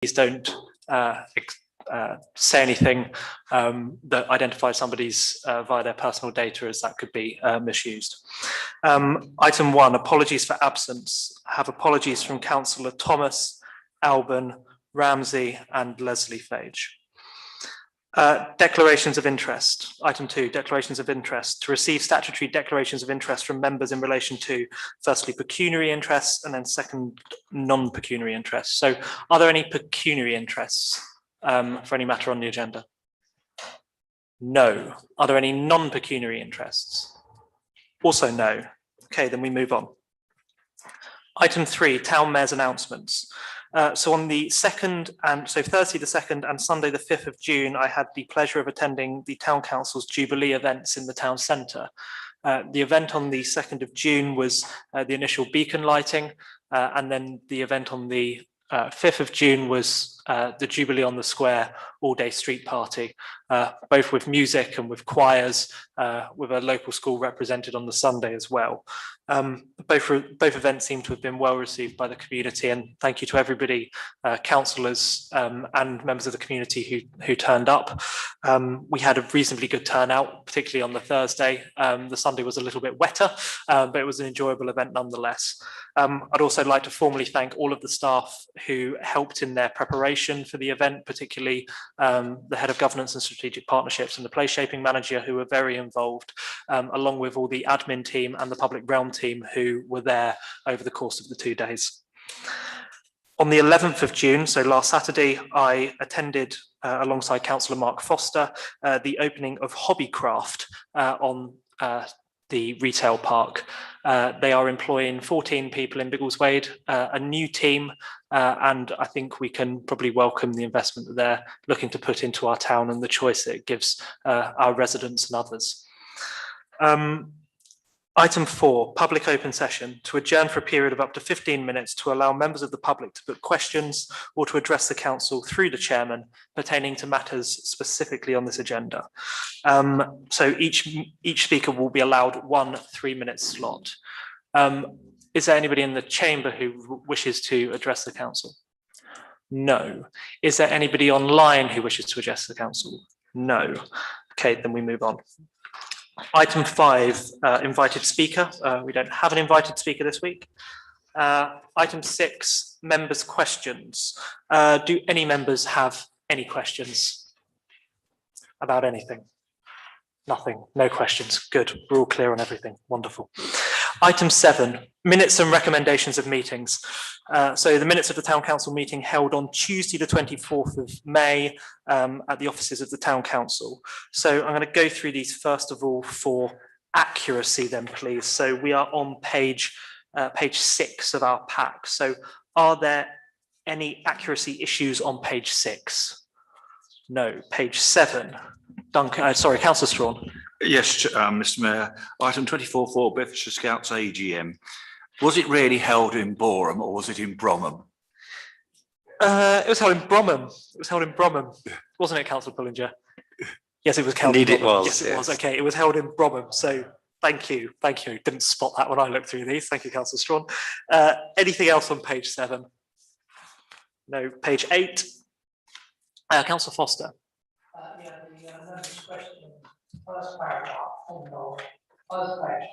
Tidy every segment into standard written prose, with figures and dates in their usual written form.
please don't say anything that identifies somebody's via their personal data, as that could be misused. Item 1, apologies for absence. I have apologies from Councillor Thomas, Alban, Ramsey and Leslie Fage. Declarations of interest. Item 2, declarations of interest. To receive statutory declarations of interest from members in relation to, firstly, pecuniary interests, and then second, non-pecuniary interests. So are there any pecuniary interests for any matter on the agenda? No. Are there any non-pecuniary interests? Also no. Okay, then we move on. Item 3, Town Mayor's announcements. So on the 2nd, and so Thursday the 2nd and Sunday the 5th of June, I had the pleasure of attending the Town Council's Jubilee events in the town centre. The event on the 2nd of June was the initial beacon lighting, and then the event on the 5th of June was the Jubilee on the Square all-day street party, both with music and with choirs, with a local school represented on the Sunday as well. Both events seem to have been well received by the community, and thank you to everybody, councillors and members of the community who turned up. We had a reasonably good turnout, particularly on the Thursday. The Sunday was a little bit wetter, but it was an enjoyable event nonetheless. I'd also like to formally thank all of the staff who helped in their preparation for the event, particularly the Head of Governance and Strategic Partnerships and the Place Shaping Manager, who were very involved, along with all the admin team and the Public Realm team who were there over the course of the 2 days. On the 11th of June, so last Saturday, I attended alongside Councillor Mark Foster the opening of Hobbycraft on the retail park. They are employing 14 people in Biggleswade, a new team, and I think we can probably welcome the investment that they're looking to put into our town and the choice that it gives our residents and others. Item 4, public open session, to adjourn for a period of up to 15 minutes to allow members of the public to put questions or to address the council through the chairman pertaining to matters specifically on this agenda. So each speaker will be allowed 1 3-minute slot. Is there anybody in the chamber who wishes to address the council? No. Is there anybody online who wishes to address the council? No. Okay, then we move on. Item 5, invited speaker. We don't have an invited speaker this week. Item 6, members' questions. Do any members have any questions about anything? Nothing, no questions. Good, we're all clear on everything. Wonderful. Item 7, minutes and recommendations of meetings. So the minutes of the Town Council meeting held on Tuesday the 24th of May at the offices of the Town Council. So I'm going to go through these first of all for accuracy then, please. So we are on page 6 of our pack. So are there any accuracy issues on page 6? No. Page 7. Duncan, sorry, Councillor Strawn. Yes, Mr. Mayor. Item 24.4, Bedfordshire Scouts AGM. Was it really held in Boreham or was it in Bromham? It was held in Bromham. It was held in Bromham, wasn't it, Councillor Pullinger? Yes, it was held in Bromham. It was. Yes, it was. Okay, it was held in Bromham. So thank you. Thank you. Didn't spot that when I looked through these. Thank you, Councillor Strawn. Anything else on page 7? No. Page 8. Councillor Foster. Yeah, the question, first paragraph, first page,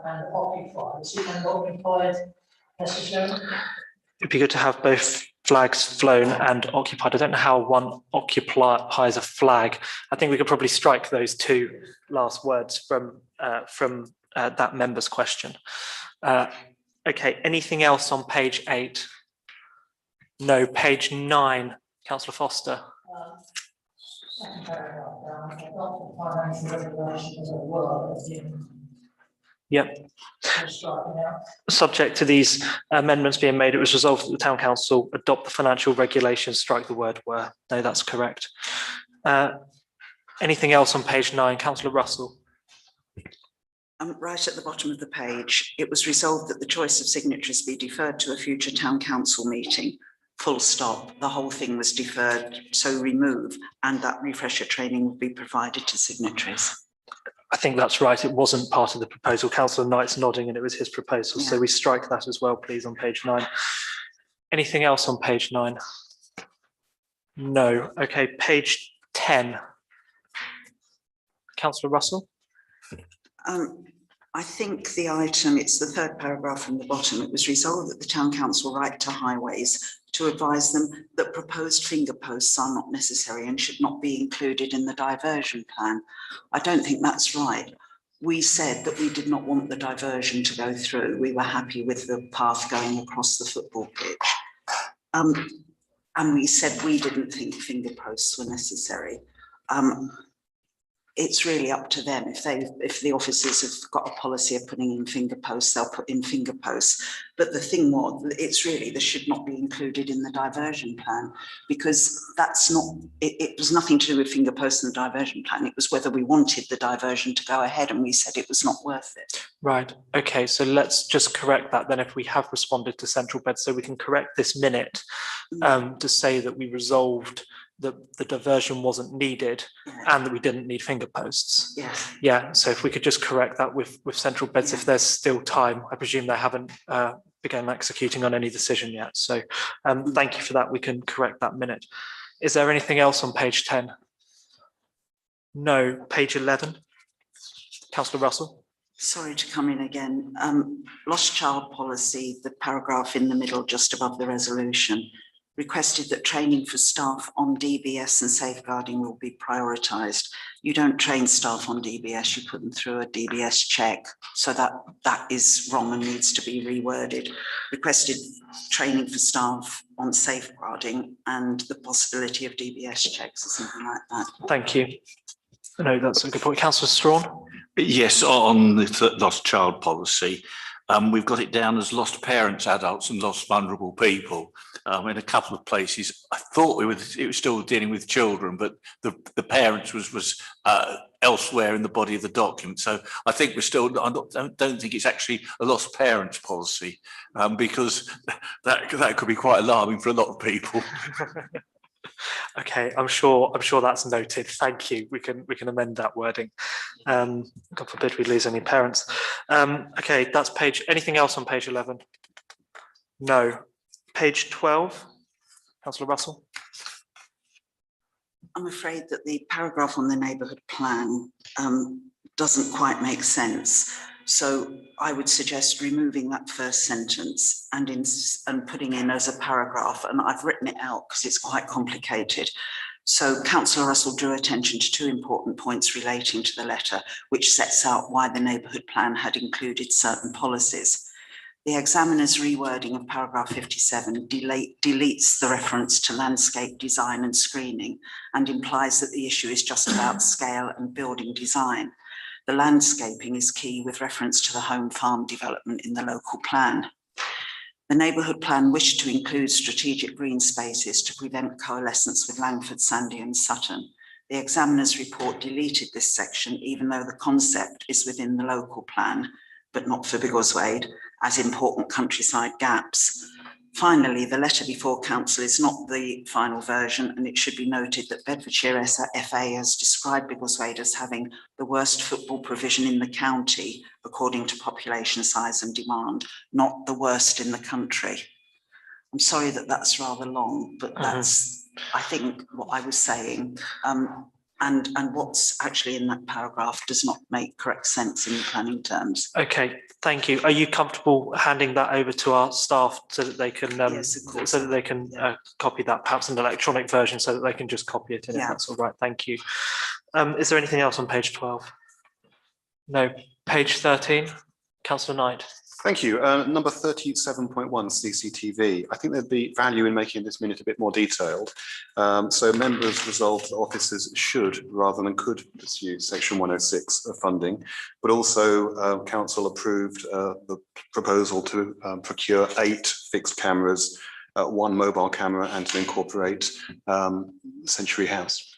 and occupied. Is it an occupied necessary? It'd be good to have both flags flown and occupied. I don't know how one occupies a flag. I think we could probably strike those 2 last words from that member's question. Okay, anything else on page 8? No. Page 9, Councillor Foster. Second paragraph down, adopt the financial regulations as a word. Yep. Subject to these amendments being made, it was resolved that the Town Council adopt the financial regulations, strike the word were. No, that's correct. Anything else on page 9, Councillor Russell? Right at the bottom of the page, it was resolved that the choice of signatories be deferred to a future Town Council meeting. Full stop. The whole thing was deferred, so remove, and that refresher training will be provided to signatories. I think that's right. It wasn't part of the proposal. Councillor Knight's nodding and it was his proposal. Yeah. So we strike that as well, please, on page 9. Anything else on page 9? No. Okay, page 10. Councillor Russell? I think the item, it's the third paragraph from the bottom, it was resolved that the town council write to highways to advise them that proposed finger posts are not necessary and should not be included in the diversion plan. I don't think that's right. We said that we did not want the diversion to go through. We were happy with the path going across the football pitch. And we said we didn't think finger posts were necessary. It's really up to them. If the officers have got a policy of putting in finger posts, they'll put in finger posts. But the thing was, it's really, this should not be included in the diversion plan, because that's not, it was nothing to do with finger posts in the diversion plan. It was whether we wanted the diversion to go ahead, and we said it was not worth it. Right. Okay, so let's just correct that then if we have responded to central bed, so we can correct this minute to say that we resolved that the diversion wasn't needed and that we didn't need finger posts. Yes. Yeah, so if we could just correct that with central beds, if there's still time. I presume they haven't begun executing on any decision yet. So thank you for that. We can correct that minute. Is there anything else on page 10? No. Page 11. Councillor Russell. Sorry to come in again. Lost child policy, the paragraph in the middle just above the resolution, requested that training for staff on DBS and safeguarding will be prioritised. You don't train staff on DBS, you put them through a DBS check. So that is wrong and needs to be reworded. Requested training for staff on safeguarding and the possibility of DBS checks or something like that. Thank you. No, that's a good point. Councillor Strawn. Yes, on the lost child policy, we've got it down as lost parents, adults and lost vulnerable people. In a couple of places, I thought it was still dealing with children, but the parents was elsewhere in the body of the document. So I think we're still, don't think it's actually a lost parents policy, because that could be quite alarming for a lot of people. Okay, I'm sure that's noted. Thank you. We can amend that wording. God forbid we lose any parents. Okay, that's page. Anything else on page 11? No. Page 12. Councillor Russell. I'm afraid that the paragraph on the neighbourhood plan doesn't quite make sense. So I would suggest removing that first sentence and putting in as a paragraph, and I've written it out because it's quite complicated. So Councillor Russell drew attention to two important points relating to the letter, which sets out why the neighbourhood plan had included certain policies. The examiner's rewording of paragraph 57 deletes the reference to landscape design and screening and implies that the issue is just about scale and building design. The landscaping is key with reference to the home farm development in the local plan. The neighbourhood plan wished to include strategic green spaces to prevent coalescence with Langford, Sandy and Sutton. The examiner's report deleted this section, even though the concept is within the local plan, but not for Biggleswade, as important countryside gaps. Finally, the letter before council is not the final version, and it should be noted that Bedfordshire FA has described Biggleswade as having the worst football provision in the county, according to population size and demand, not the worst in the country. I'm sorry that that's rather long, but that's, I think, what I was saying. And what's actually in that paragraph does not make correct sense in the planning terms. Okay, thank you. Are you comfortable handing that over to our staff so that they can Yes, of course. so that they can copy that, perhaps an electronic version, so that they can just copy it in, if that's all right? Thank you. Is there anything else on page 12? No. Page 13. Councillor Knight. Thank you. Number 37.1 CCTV. I think there'd be value in making this minute a bit more detailed. So members resolved that officers should rather than could pursue section 106 of funding, but also council approved the proposal to procure 8 fixed cameras, 1 mobile camera, and to incorporate Century House.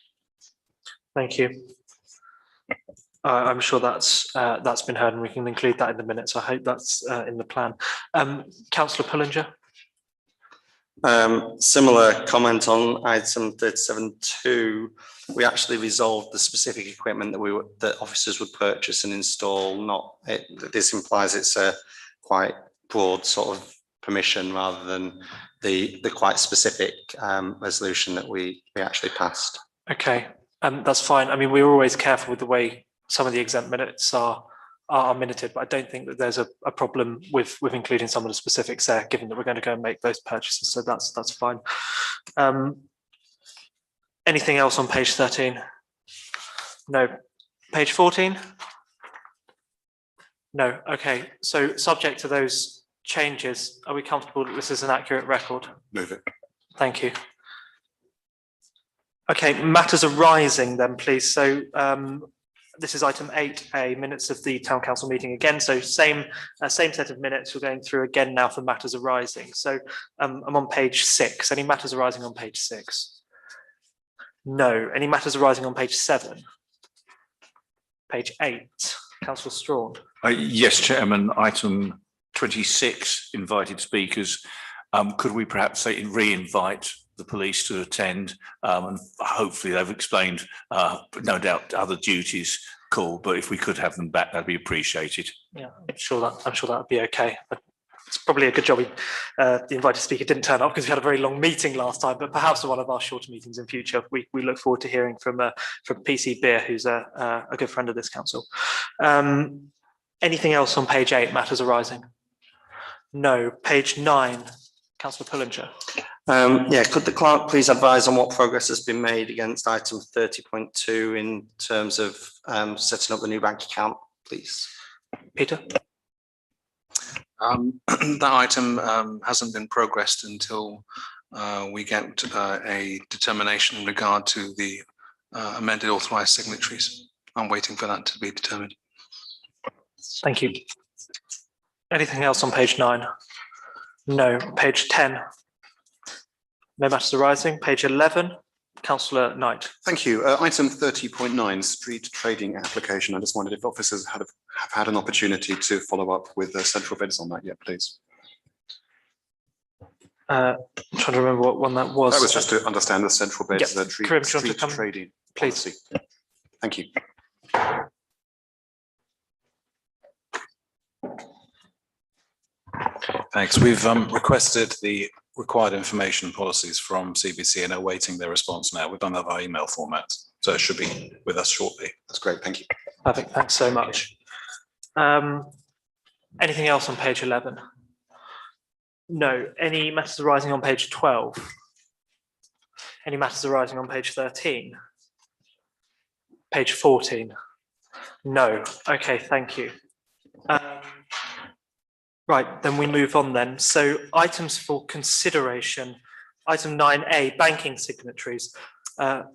Thank you. I'm sure that's been heard, and we can include that in the minutes. I hope that's in the plan. Councillor Pullinger. Similar comment on item 37.2. We actually resolved the specific equipment that officers would purchase and install. This implies it's a quite broad sort of permission rather than the quite specific resolution that we actually passed. Okay, that's fine. I mean, we're always careful with the way some of the exempt minutes are minuted, but I don't think that there's a problem with including some of the specifics there, given that we're going to go and make those purchases. So that's fine. Anything else on page 13? No. Page 14? No. Okay. So subject to those changes, are we comfortable that this is an accurate record? Move it. Thank you. Okay, matters arising then, please. So this is item 8A, minutes of the town council meeting again. So same set of minutes we're going through again now for matters arising. So I'm on page 6. Any matters arising on page 6? No. Any matters arising on page 7? Page 8, Councillor Strawn. Yes, Chairman, item 26, invited speakers. Could we perhaps say re-invite the police to attend? And hopefully they've explained, no doubt, other duties call, but if we could have them back, that'd be appreciated. Yeah, I'm sure that would be okay. But it's probably a good job the invited speaker didn't turn up because we had a very long meeting last time, but perhaps one of our shorter meetings in future. We look forward to hearing from PC Beer, who's a good friend of this council. Anything else on page 8, matters arising? No. Page 9, Councillor Pullinger. Yeah, could the clerk please advise on what progress has been made against item 30.2 in terms of setting up the new bank account, please? Peter? That item hasn't been progressed until we get a determination in regard to the amended authorised signatories. I'm waiting for that to be determined. Thank you. Anything else on page 9? No. Page 10? No matters arising. Page 11, Councillor Knight. Thank you. Item 30.9, street trading application. I just wondered if officers have had an opportunity to follow up with central beds on that yet, please. I'm trying to remember what one that was. That was just to understand the central beds, Yep. the Karim, do you want to street come? trading Please. policy. Thank you. Thanks. We've requested the required information policies from CBC and are awaiting their response now. We've done that via email format, so it should be with us shortly. That's great. Thank you. Perfect. Thanks so much. Anything else on page 11? No. Any matters arising on page 12? Any matters arising on page 13? Page 14? No. Okay, thank you. Right, then we move on then. So items for consideration. Item 9A, banking signatories.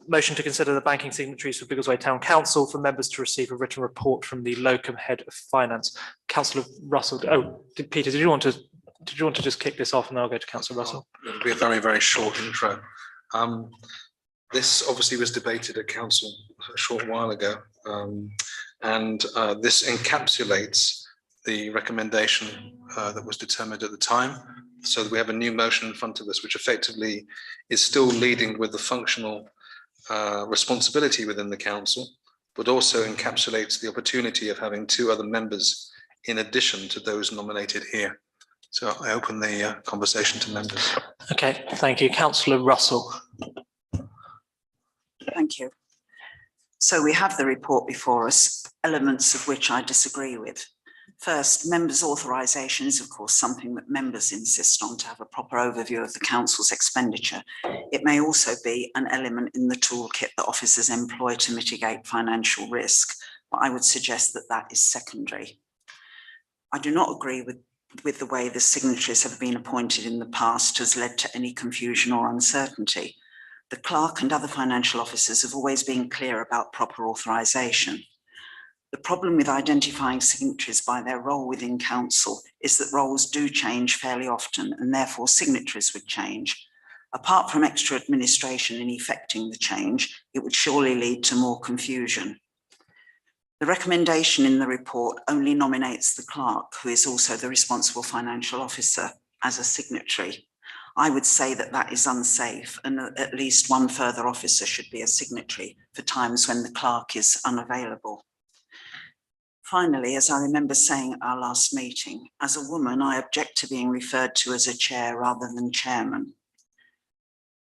Motion to consider the banking signatories for Biggleswade Town Council for members to receive a written report from the Locum Head of Finance. Councillor Russell. Oh, Peter, did you want to just kick this off and then I'll go to Councillor Russell? It'll be a very, very short intro. This obviously was debated at council a short while ago, and this encapsulates the recommendation that was determined at the time. So that we have a new motion in front of us, which effectively is still leading with the functional responsibility within the council, but also encapsulates the opportunity of having 2 other members in addition to those nominated here. So I open the conversation to members. Okay, thank you. Councillor Russell. Thank you. So we have the report before us, elements of which I disagree with. First, members' authorisation is of course something that members insist on to have a proper overview of the council's expenditure. It may also be an element in the toolkit that officers employ to mitigate financial risk, but I would suggest that that is secondary. I do not agree with the way the signatories have been appointed in the past has led to any confusion or uncertainty. The clerk and other financial officers have always been clear about proper authorisation. The problem with identifying signatories by their role within council is that roles do change fairly often and therefore signatories would change. Apart from extra administration in effecting the change, it would surely lead to more confusion. The recommendation in the report only nominates the clerk, who is also the responsible financial officer, as a signatory. I would say that that is unsafe and at least one further officer should be a signatory for times when the clerk is unavailable. Finally, as I remember saying at our last meeting, as a woman, I object to being referred to as a chair rather than chairman.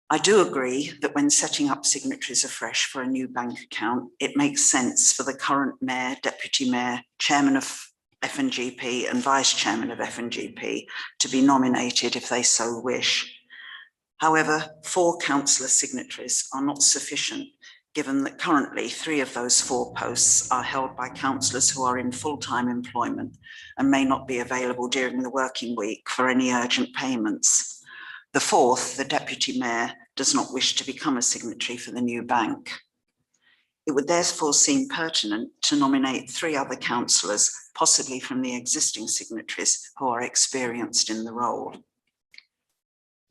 I do agree that when setting up signatories afresh for a new bank account, it makes sense for the current mayor, deputy mayor, chairman of FNGP and vice chairman of FNGP to be nominated if they so wish. However, 4 councillor signatories are not sufficient, given that currently 3 of those 4 posts are held by councillors who are in full-time employment and may not be available during the working week for any urgent payments. The 4th, the deputy mayor, does not wish to become a signatory for the new bank. It would therefore seem pertinent to nominate 3 other councillors, possibly from the existing signatories who are experienced in the role.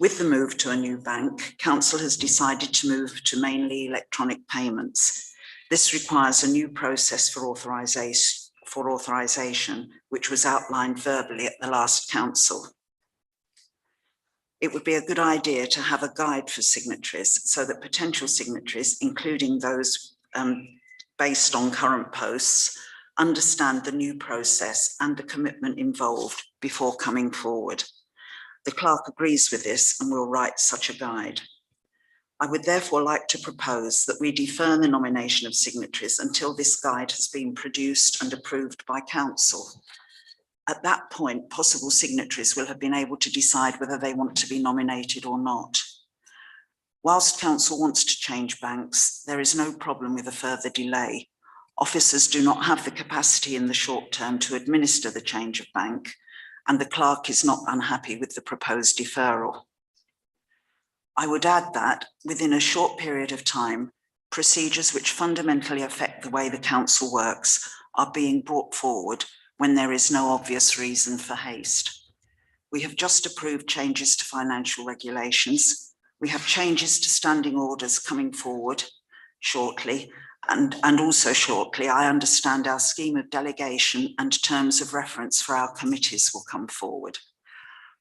With the move to a new bank, council has decided to move to mainly electronic payments. This requires a new process for authorisation, which was outlined verbally at the last council. It would be a good idea to have a guide for signatories so that potential signatories, including those based on current posts, understand the new process and the commitment involved before coming forward. The clerk agrees with this and will write such a guide. I would therefore like to propose that we defer the nomination of signatories until this guide has been produced and approved by council. At that point, possible signatories will have been able to decide whether they want to be nominated or not. Whilst council wants to change banks, there is no problem with a further delay. Officers do not have the capacity in the short term to administer the change of bank, and the clerk is not unhappy with the proposed deferral. I would add that within a short period of time, procedures which fundamentally affect the way the council works are being brought forward when there is no obvious reason for haste. We have just approved changes to financial regulations. We have changes to standing orders coming forward shortly, and also shortly, I understand our scheme of delegation and terms of reference for our committees will come forward.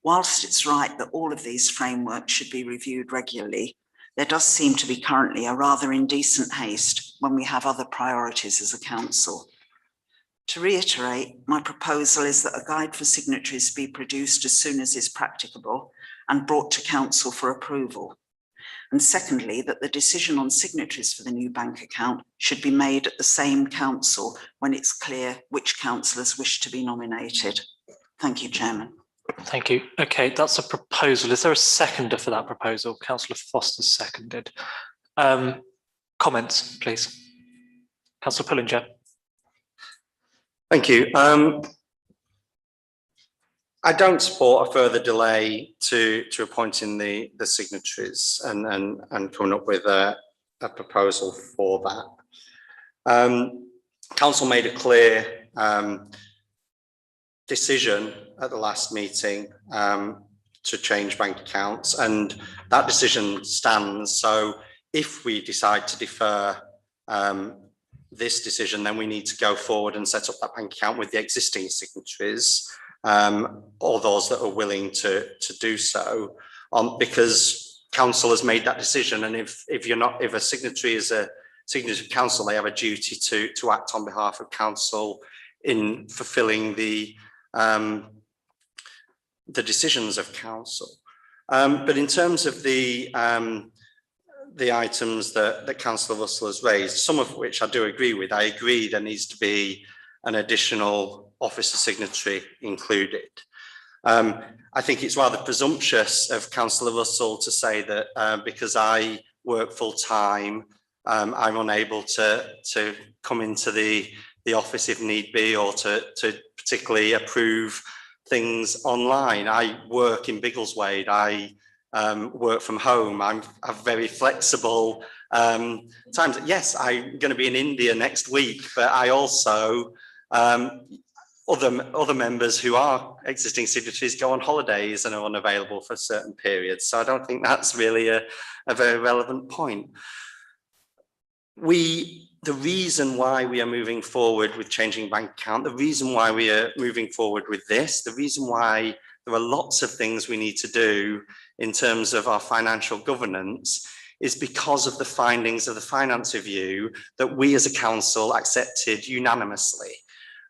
Whilst it's right that all of these frameworks should be reviewed regularly, there does seem to be currently a rather indecent haste when we have other priorities as a council. To reiterate, my proposal is that a guide for signatories be produced as soon as is practicable and brought to council for approval. And secondly, that the decision on signatories for the new bank account should be made at the same council when it's clear which councillors wish to be nominated. Thank you, Chairman. Thank you. Okay, that's a proposal. Is there a seconder for that proposal? Councillor Foster seconded. Comments, please. Councillor Pullinger. Thank you. I don't support a further delay to appointing the signatories and coming up with a proposal for that. Council made a clear decision at the last meeting to change bank accounts, and that decision stands. So if we decide to defer this decision, then we need to go forward and set up that bank account with the existing signatories, or those that are willing to do so, because council has made that decision. And if a signatory is a signatory of council, they have a duty to act on behalf of council in fulfilling the decisions of council. But in terms of the items that Councillor Russell has raised, some of which I do agree with. I agree there needs to be an additional officer signatory included. I think it's rather presumptuous of Councillor Russell to say that because I work full time, I'm unable to come into the office if need be, or to particularly approve things online. I work in Biggleswade. I work from home. I have very flexible times. Yes, I'm going to be in India next week, but I also, other members who are existing signatories go on holidays and are unavailable for certain periods. So I don't think that's really a very relevant point. The reason why we are moving forward with changing bank account, the reason why we are moving forward with this, the reason why there are lots of things we need to do in terms of our financial governance is because of the findings of the finance review that we as a council accepted unanimously.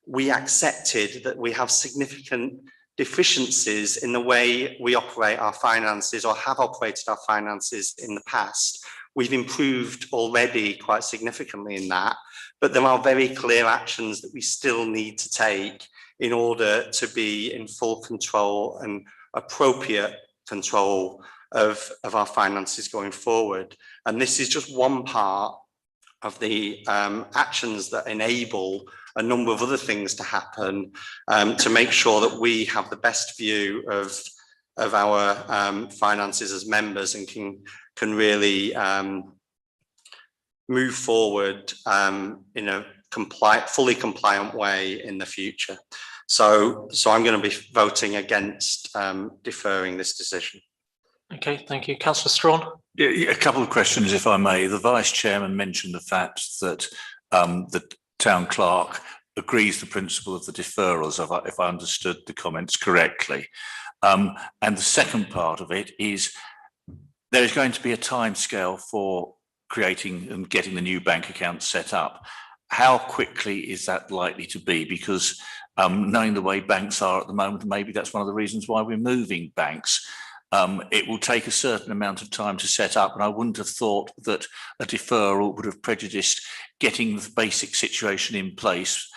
we accepted that we have significant deficiencies in the way we operate our finances or have operated our finances in the past. We've improved already quite significantly in that, but there are very clear actions that we still need to take in order to be in full control and appropriate control of our finances going forward. And this is just one part of the actions that enable a number of other things to happen to make sure that we have the best view of our finances as members and can really move forward in a fully compliant way in the future. So I'm going to be voting against deferring this decision. Okay, thank you. Councillor Strawn. Yeah, a couple of questions, if I may. The Vice Chairman mentioned the fact that the Town Clerk agrees the principle of the deferrals, if I understood the comments correctly. And the second part of it is there is going to be a timescale for creating and getting the new bank account set up. How quickly is that likely to be? Because knowing the way banks are at the moment, maybe that's one of the reasons why we're moving banks. It will take a certain amount of time to set up, and I wouldn't have thought that a deferral would have prejudiced getting the basic situation in place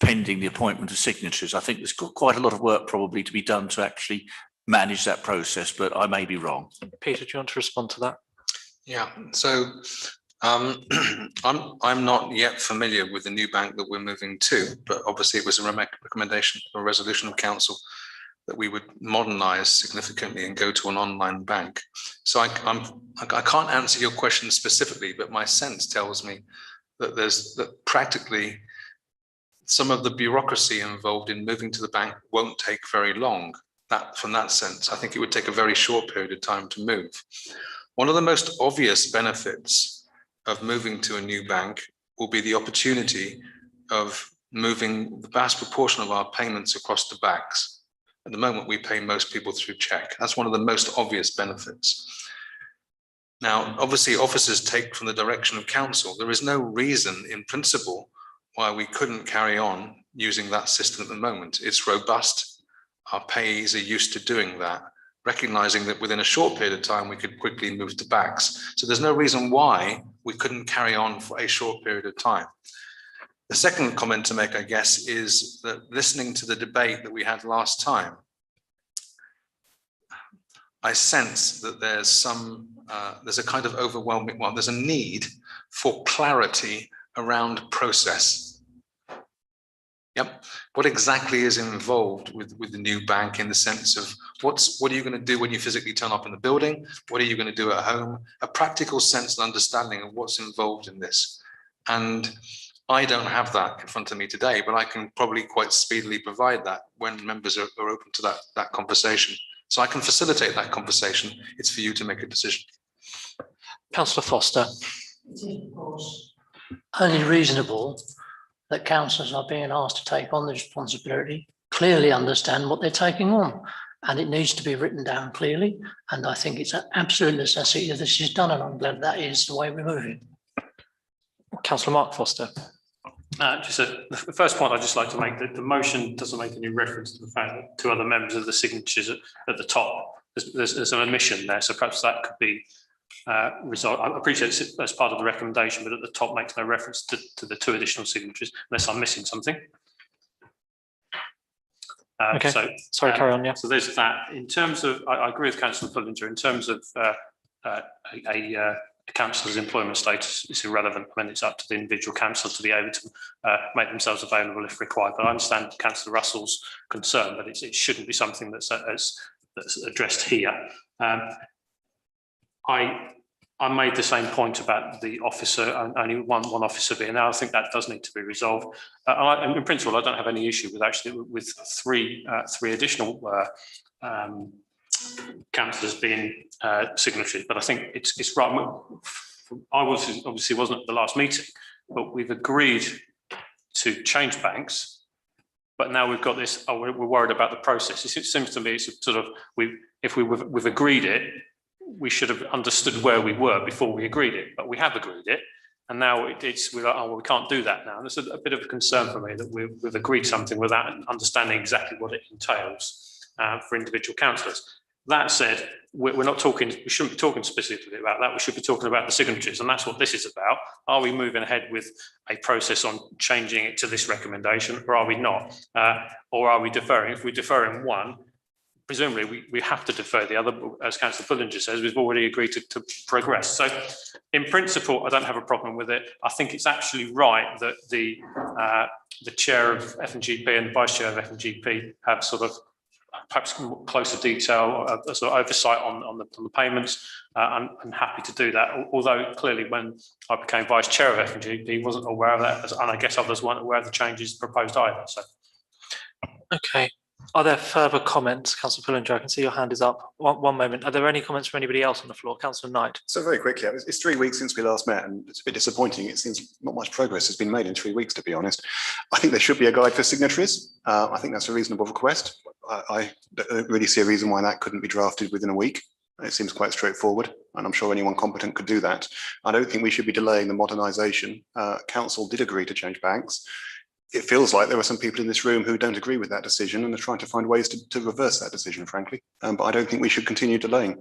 pending the appointment of signatories. I think there's quite a lot of work probably to be done to actually manage that process, but I may be wrong. Peter, do you want to respond to that? Yeah, so I'm not yet familiar with the new bank that we're moving to, but obviously it was a recommendation or a resolution of council that we would modernise significantly and go to an online bank. So I can't answer your question specifically, but my sense tells me that practically some of the bureaucracy involved in moving to the bank won't take very long. From that sense, I think it would take a very short period of time to move. One of the most obvious benefits of moving to a new bank will be the opportunity of moving the vast proportion of our payments across the banks. At the moment, we pay most people through cheque. That's one of the most obvious benefits. Now, obviously, officers take from the direction of council. There is no reason in principle why we couldn't carry on using that system at the moment. It's robust. Our payees are used to doing that, recognising that within a short period of time, we could quickly move to backs. So there's no reason why we couldn't carry on for a short period of time. The second comment to make, I guess, is that listening to the debate that we had last time, I sense that there's a kind of overwhelming, there's a need for clarity around process. Yep. What exactly is involved with the new bank in the sense of what are you going to do when you physically turn up in the building? What are you going to do at home? A practical sense and understanding of what's involved in this. And I don't have that in front of me today, but I can probably quite speedily provide that when members are open to that conversation. So I can facilitate that conversation. It's for you to make a decision. Councillor Foster. It is, of course, only reasonable that councillors are being asked to take on the responsibility, clearly understand what they're taking on, and it needs to be written down clearly. And I think it's an absolute necessity that this is done, and I'm glad that is the way we're moving. Councillor Mark Foster. The first point I'd just like to make, that the motion doesn't make any reference to the fact that two other members of the signatures at the top. There's an omission there, so perhaps that could be resolved. I appreciate it as part of the recommendation, but at the top makes no reference to the two additional signatures, unless I'm missing something. Okay. So, sorry, carry on. Yeah. So there's that. In terms of, I agree with Councillor Pullinger. In terms of a councillor's employment status, is irrelevant when it's up to the individual councillor to be able to make themselves available if required. But I understand Councillor Russell's concern, but it shouldn't be something that's addressed here. I made the same point about the officer, and only one officer being there. I think that does need to be resolved. And in principle, I don't have any issue with three additional councillors being signatories, but I think it's right. I obviously wasn't at the last meeting, but we've agreed to change banks. But now we've got this. Oh, we're worried about the process. It seems to me it's sort of we've agreed it. We should have understood where we were before we agreed it, but we have agreed it. And now it's, we're like, oh, well, we can't do that now. And it's a bit of a concern for me that we've agreed something without understanding exactly what it entails for individual councillors. That said, we're not talking, we shouldn't be talking specifically about that. We should be talking about the signatories, and that's what this is about. Are we moving ahead with a process on changing it to this recommendation, or are we not? Or are we deferring? If we're deferring one, presumably we have to defer the other. As Councillor Pullinger says, we've already agreed to progress. So in principle, I don't have a problem with it. I think it's actually right that the chair of FNGP and the vice chair of FNGP have sort of perhaps closer detail, sort of oversight on the payments. I'm happy to do that. Although clearly when I became vice chair of FNGP, wasn't aware of that, and I guess others weren't aware of the changes proposed either. So. Okay. Are there further comments? Councillor Pullinger, I can see your hand is up. One moment. Are there any comments from anybody else on the floor? Councillor Knight. So very quickly, it's 3 weeks since we last met, and it's a bit disappointing. It seems not much progress has been made in 3 weeks, to be honest. I think there should be a guide for signatories. I think that's a reasonable request. I don't really see a reason why that couldn't be drafted within a week. It seems quite straightforward, and I'm sure anyone competent could do that. I don't think we should be delaying the modernisation. Council did agree to change banks. It feels like there are some people in this room who don't agree with that decision and are trying to find ways to reverse that decision, frankly. But I don't think we should continue delaying.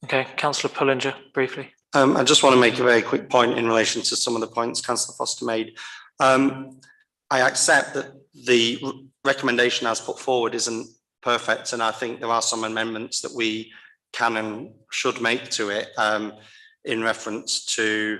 Okay, Councillor Pullinger, briefly. I just want to make a very quick point in relation to some of the points Councillor Foster made. I accept that the recommendation as put forward isn't perfect, and I think there are some amendments that we can and should make to it in reference to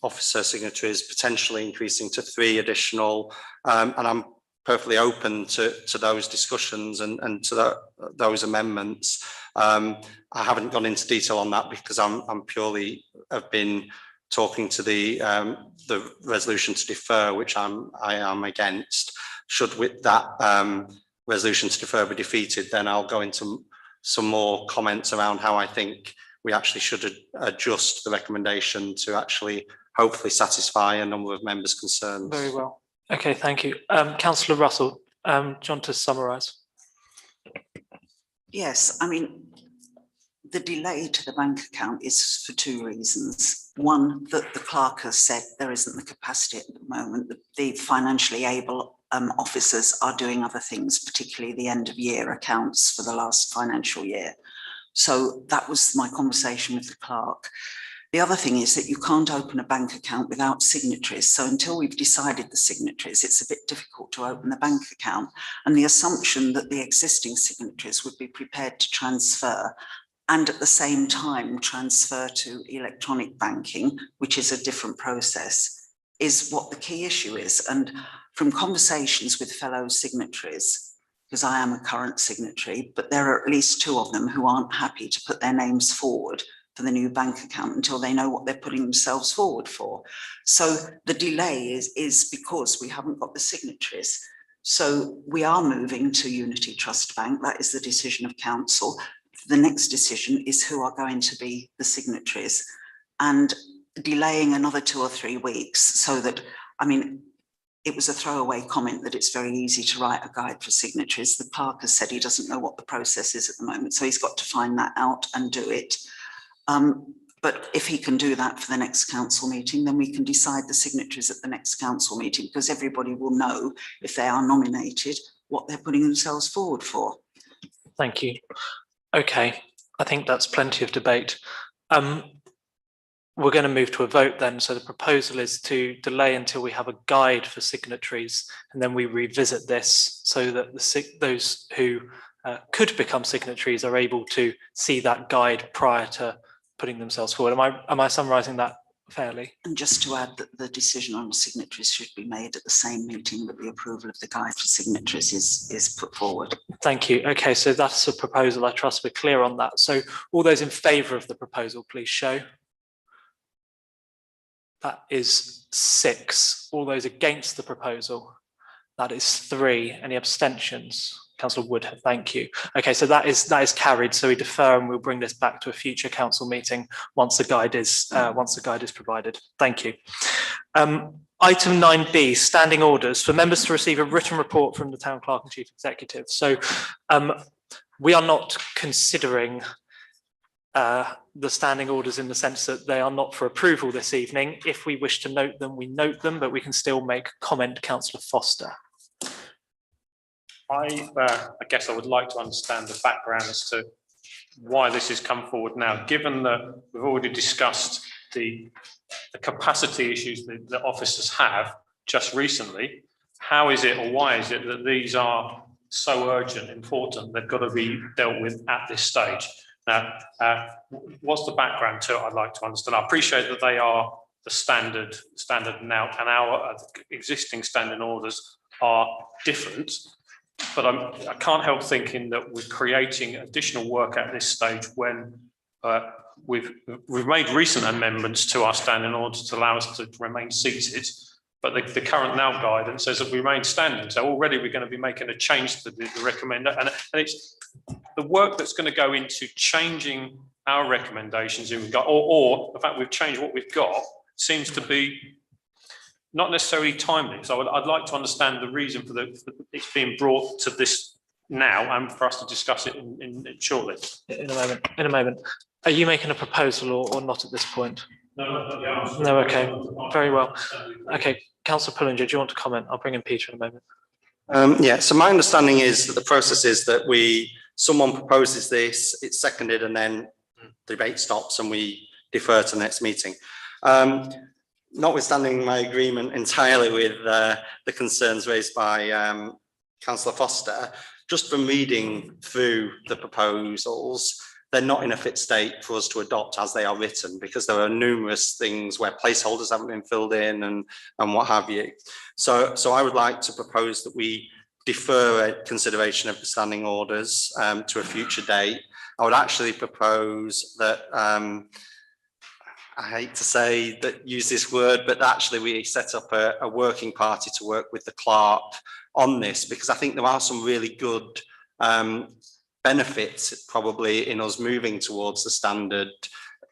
officer signatories potentially increasing to 3 additional, and I'm perfectly open to those discussions and to those amendments. I haven't gone into detail on that because I'm purely have been talking to the resolution to defer, which I am against. Should with that resolution to defer be defeated, then I'll go into some more comments around how I think we actually should adjust the recommendation to actually hopefully satisfy a number of members' concerns. Very well. Okay, thank you. Councillor Russell, do you want to summarise? Yes, I mean, the delay to the bank account is for 2 reasons. One, that the clerk has said there isn't the capacity at the moment. The financially able officers are doing other things, particularly the end of year accounts for the last financial year. So that was my conversation with the clerk. The other thing is that you can't open a bank account without signatories. So until we've decided the signatories, it's a bit difficult to open the bank account. And the assumption that the existing signatories would be prepared to transfer and at the same time transfer to electronic banking, which is a different process, is what the key issue is. And from conversations with fellow signatories, because I am a current signatory, but there are at least 2 of them who aren't happy to put their names forward for the new bank account until they know what they're putting themselves forward for. So the delay is because we haven't got the signatories. So we are moving to Unity Trust Bank. That is the decision of council. The next decision is who are going to be the signatories, and delaying another 2 or 3 weeks so that, I mean, it was a throwaway comment that it's very easy to write a guide for signatories. The clerk has said he doesn't know what the process is at the moment, so he's got to find that out and do it. But if he can do that for the next council meeting, then we can decide the signatories at the next council meeting, because everybody will know, if they are nominated, what they're putting themselves forward for. Thank you. Okay, I think that's plenty of debate. We're going to move to a vote then. So the proposal is to delay until we have a guide for signatories, and then we revisit this so that those who could become signatories are able to see that guide prior to putting themselves forward. Am I summarising that fairly? And just to add that the decision on signatories should be made at the same meeting that the approval of the guide for signatories is put forward. Thank you. Okay, so that's a proposal. I trust we're clear on that. So all those in favour of the proposal, please show. That is 6. All those against the proposal, that is 3. Any abstentions? Councillor Woodhead, thank you. Okay, so that is carried. So we defer, and we'll bring this back to a future council meeting once the guide is provided. Thank you. Item 9B, standing orders for members to receive a written report from the Town Clerk and Chief Executive. So we are not considering the standing orders in the sense that they are not for approval this evening. If we wish to note them, we note them, but we can still make comment. Councillor Foster. I guess I would like to understand the background as to why this has come forward now, given that we've already discussed the capacity issues that officers have just recently. How is it, or why is it that these are so urgent, important, they've got to be dealt with at this stage? Now, what's the background to it? I'd like to understand. I appreciate that they are the standard now, and our existing standing orders are different. But I can't help thinking that we're creating additional work at this stage when we've made recent amendments to our standing orders to allow us to remain seated. But the current now guidance says that we remain standing. So already we're going to be making a change to the recommender, and it's the work that's going to go into changing our recommendations in regard, or the fact we've changed what we've got seems to be not necessarily timely. So I'd like to understand the reason for it's being brought to this now, and for us to discuss it in shortly. In a moment. Are you making a proposal or not at this point? No, No, okay, very well. Okay, Councillor Pullinger, do you want to comment? I'll bring in Peter in a moment. Yeah, so my understanding is that the process is that someone proposes this, it's seconded, and then the debate stops and we defer to the next meeting. Notwithstanding my agreement entirely with the concerns raised by Councillor Foster, just from reading through the proposals, they're not in a fit state for us to adopt as they are written, because there are numerous things where placeholders haven't been filled in and what have you. So I would like to propose that we defer a consideration of the standing orders to a future date. I would actually propose that, I hate to say that, use this word, but actually we set up a working party to work with the clerk on this, because I think there are some really good benefits probably in us moving towards the standard,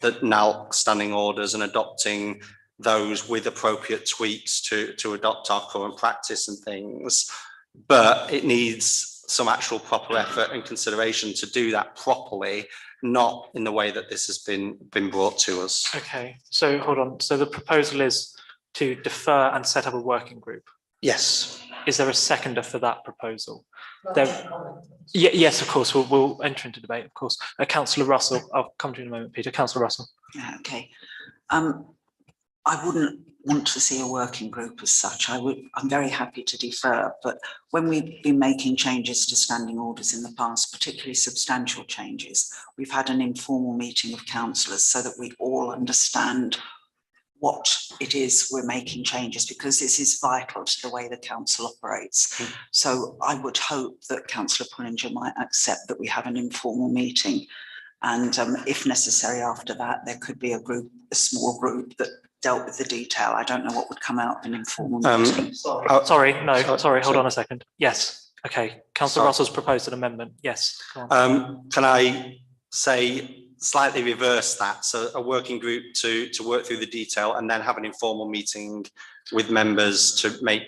that NALC standing orders, and adopting those with appropriate tweaks to adopt our current practice and things. But it needs some actual proper effort and consideration to do that properly, not in the way that this has been brought to us. Okay, so hold on. So the proposal is to defer and set up a working group. Yes. Is there a seconder for that proposal? Yes, of course, we'll enter into debate, of course. Councillor Russell, I'll come to you in a moment, Peter. Councillor Russell. Okay. I wouldn't want to see a working group as such. I'm very happy to defer, but when we've been making changes to standing orders in the past, particularly substantial changes, we've had an informal meeting of councillors so that we all understand what it is we're making changes, because this is vital to the way the council operates. So I would hope that Councillor Pullinger might accept that we have an informal meeting, and if necessary after that, there could be a small group that dealt with the detail. I don't know what would come out of an informal meeting. Sorry, hold on a second. Yes, okay. Councillor Russell's proposed an amendment. Yes. Go on. Can I say slightly reverse that? So a working group to work through the detail, and then have an informal meeting with members to make,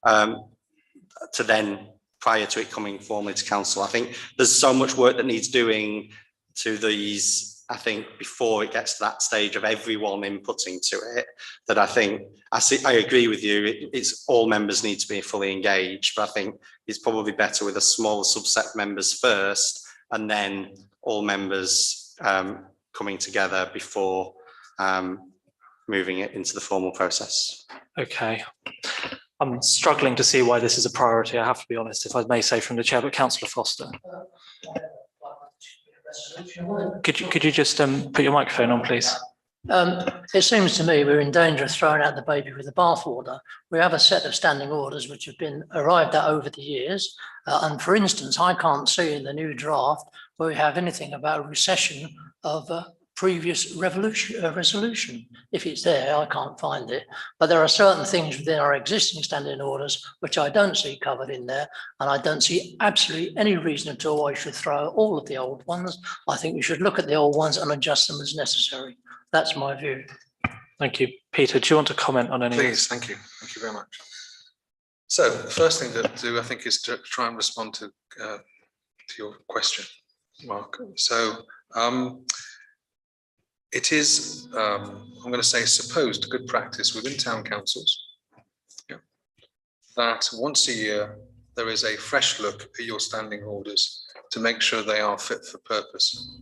to then, prior to it coming formally to council. I think there's so much work that needs doing to these, I think, before it gets to that stage of everyone inputting to it, that I think, I agree with you, it's all members need to be fully engaged, but I think it's probably better with a smaller subset of members first, and then all members coming together before moving it into the formal process. Okay. I'm struggling to see why this is a priority, I have to be honest, if I may say from the chair, but Councillor Foster. Could you just put your microphone on, please? It seems to me we're in danger of throwing out the baby with the bathwater. We have a set of standing orders which have been arrived at over the years. And for instance, I can't see in the new draft where we have anything about a recession of a previous resolution. If it's there, I can't find it. But there are certain things within our existing standing orders which I don't see covered in there. And I don't see absolutely any reason at all why you should throw all of the old ones. I think we should look at the old ones and adjust them as necessary. That's my view. Thank you. Peter, do you want to comment on any? Please, thank you. Thank you very much. So the first thing to do, I think, is to try and respond to your question, Mark. So It is, I'm going to say, supposed good practice within town councils, yeah, that once a year there is a fresh look at your standing orders to make sure they are fit for purpose.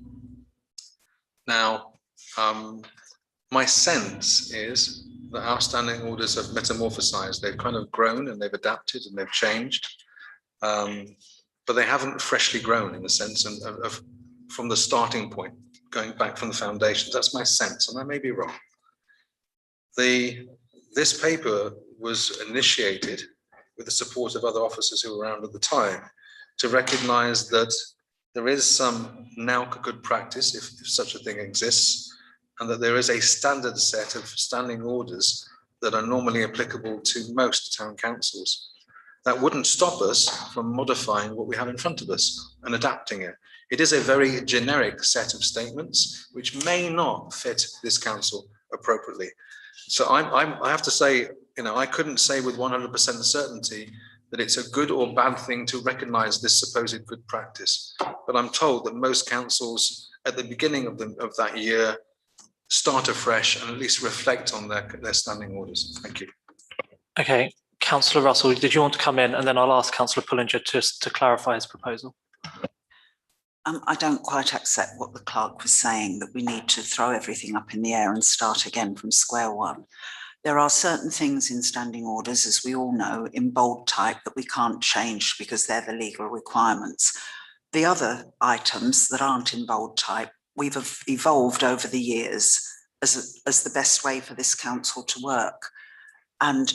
Now, my sense is that our standing orders have metamorphosized. They've kind of grown and they've adapted and they've changed, but they haven't freshly grown in the sense of from the starting point, going back from the foundations. That's my sense, and I may be wrong. This paper was initiated with the support of other officers who were around at the time to recognize that there is some now good practice, if such a thing exists, and that there is a standard set of standing orders that are normally applicable to most town councils. That wouldn't stop us from modifying what we have in front of us and adapting it. It is a very generic set of statements which may not fit this council appropriately. So I have to say, I couldn't say with 100% certainty that it's a good or bad thing to recognise this supposed good practice. But I'm told that most councils at the beginning of that year start afresh and at least reflect on their standing orders. Thank you. Okay, Councillor Russell, did you want to come in, and then I'll ask Councillor Pullinger to clarify his proposal. I don't quite accept what the clerk was saying, that we need to throw everything up in the air and start again from square one. There are certain things in standing orders, as we all know, in bold type that we can't change because they're the legal requirements. The other items that aren't in bold type, we've evolved over the years as the best way for this council to work. And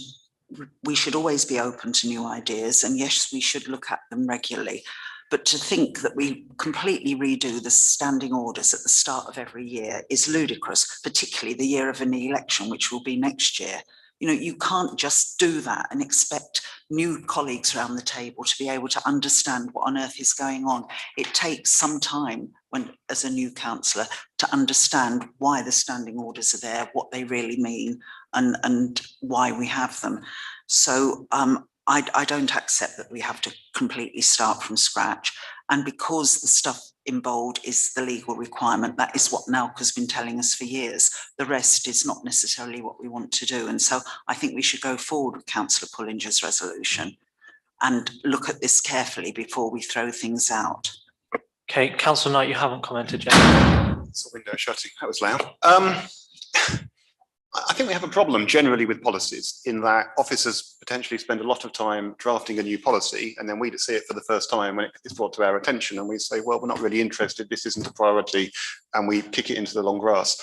we should always be open to new ideas, and yes, we should look at them regularly. But to think that we completely redo the standing orders at the start of every year is ludicrous, particularly the year of an election, which will be next year. You can't just do that and expect new colleagues around the table to be able to understand what on earth is going on. It takes some time as a new councillor, to understand why the standing orders are there, what they really mean, and why we have them. So I don't accept that we have to completely start from scratch. And because the stuff in bold is the legal requirement, that is what NALC has been telling us for years. The rest is not necessarily what we want to do. And so I think we should go forward with Councillor Pullinger's resolution and look at this carefully before we throw things out. Okay, Councillor Knight, you haven't commented yet. It's a window shutting, that was loud. I think we have a problem generally with policies in that officers potentially spend a lot of time drafting a new policy, and then we see it for the first time when it is brought to our attention and we say, well, we're not really interested, this isn't a priority, and we kick it into the long grass.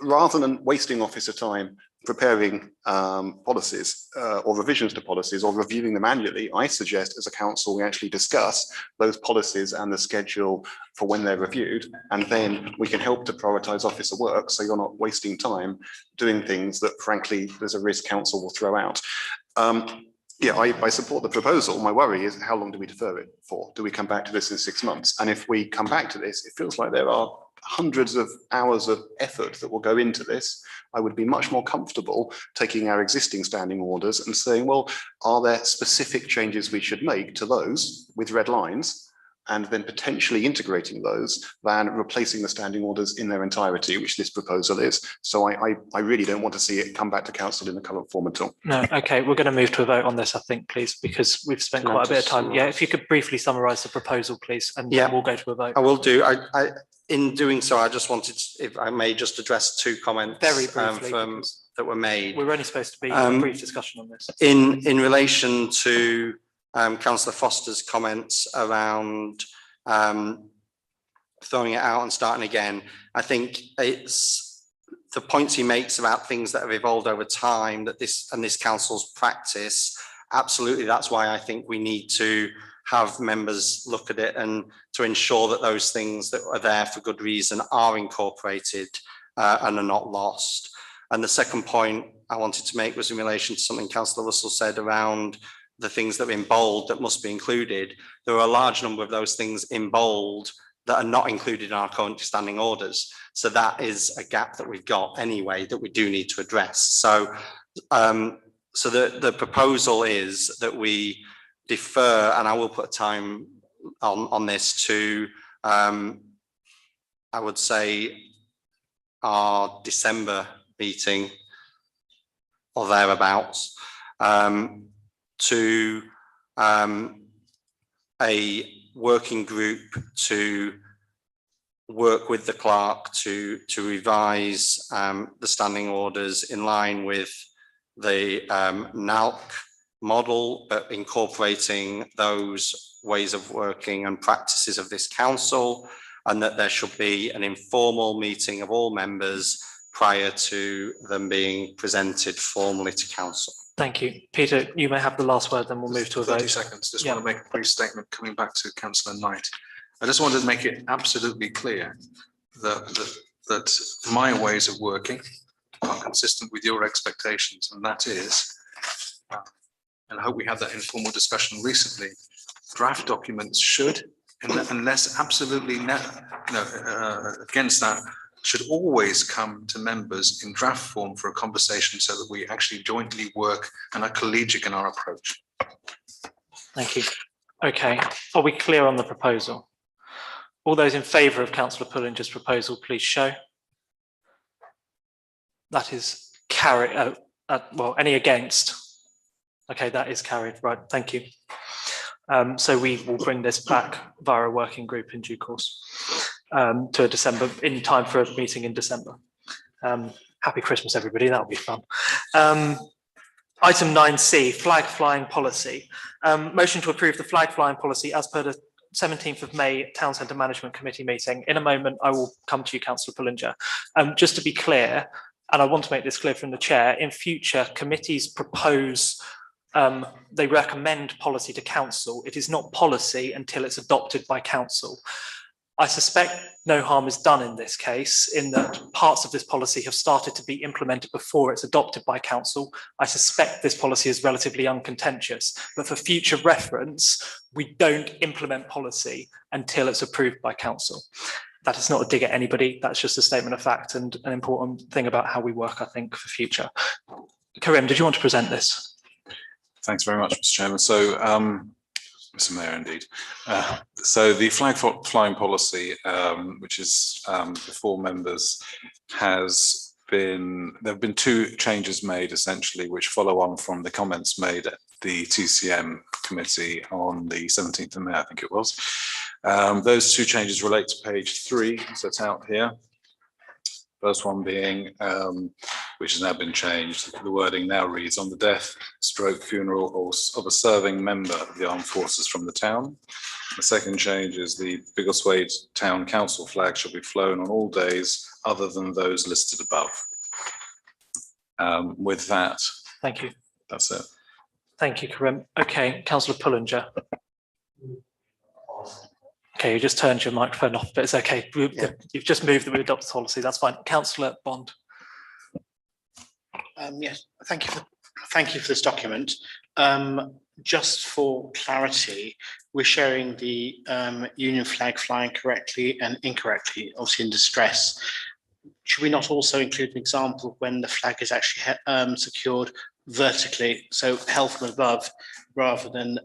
Rather than wasting officer time preparing policies or revisions to policies or reviewing them annually, I suggest as a council we actually discuss those policies and the schedule for when they're reviewed, and then we can help to prioritise officer work so you're not wasting time doing things that frankly there's a risk council will throw out. Yeah, I support the proposal. My worry is how long do we defer it for? Do we come back to this in 6 months? And if we come back to this, it feels like there are hundreds of hours of effort that will go into this. I would be much more comfortable taking our existing standing orders and saying, well, are there specific changes we should make to those with red lines, and then potentially integrating those than replacing the standing orders in their entirety, which this proposal is. So I really don't want to see it come back to council in the current form at all. No, okay, we're going to move to a vote on this, I think, please, because we've spent quite a bit of time. Yeah, if you could briefly summarise the proposal, please, and then we'll go to a vote. I will do. In doing so, I just wanted, if I may, just address two comments very briefly, that were made. We're only supposed to be a brief discussion on this. In relation to Councillor Foster's comments around throwing it out and starting again, I think it's the points he makes about things that have evolved over time, that this council's practice. Absolutely, that's why I think we need to have members look at it and to ensure that those things that are there for good reason are incorporated and are not lost. And the second point I wanted to make was in relation to something Councillor Russell said around the things that are in bold that must be included. There are a large number of those things in bold that are not included in our current standing orders. So that is a gap that we've got anyway that we do need to address. So the proposal is that we defer, and I will put a time on this to I would say our December meeting or thereabouts, to a working group to work with the clerk to revise the standing orders in line with the NALC model, but incorporating those ways of working and practices of this council, and that there should be an informal meeting of all members prior to them being presented formally to council. Thank you. Peter, you may have the last word, then we'll move to a 30 vote. seconds. Just Yeah. want to make a brief statement coming back to Councillor Knight. I just wanted to make it absolutely clear that my ways of working are consistent with your expectations, and that is, and I hope we had that informal discussion recently, draft documents should, unless absolutely against that, should always come to members in draft form for a conversation so that we actually jointly work and are collegiate in our approach. Thank you. Okay, are we clear on the proposal? All those in favour of Councillor Pullinger's proposal, please show. That is carried. Well, any against? Okay, that is carried. Right, thank you. So we will bring this back via a working group in due course to a December, in time for a meeting in December. Happy Christmas, everybody. That'll be fun. Item 9C, flag flying policy. Motion to approve the flag flying policy as per the 17th of May Town Centre Management Committee meeting. In a moment, I will come to you, Councillor Pullinger. Just to be clear, and I want to make this clear from the chair, in future committees propose, they recommend policy to council. It is not policy until it's adopted by council. I suspect no harm is done in this case, in that parts of this policy have started to be implemented before it's adopted by council. I suspect this policy is relatively uncontentious, but for future reference, we don't implement policy until it's approved by council. That is not a dig at anybody. That's just a statement of fact and an important thing about how we work, I think, for future. Karim, did you want to present this? Thanks very much, Mr. Chairman. So, Mr. Mayor, indeed. So the flag flying policy, which is before members, there have been two changes made essentially, which follow on from the comments made at the TCM committee on the 17th of May, I think it was. Those two changes relate to page 3, set out here. First one being, which has now been changed, the wording now reads, on the death, stroke, funeral of a serving member of the armed forces from the town. The second change is the Biggleswade Town Council flag shall be flown on all days other than those listed above. With that, thank you. That's it. Thank you, Karim. Okay, Councillor Pullinger. Okay, you just turned your microphone off, but it's okay. You've just moved that we adopt the policy. That's fine. Councillor Bond. Yes, thank you for this document. Just for clarity, we're showing the Union flag flying correctly and incorrectly, obviously in distress. Should we not also include an example of when the flag is actually secured vertically, so held from above, rather than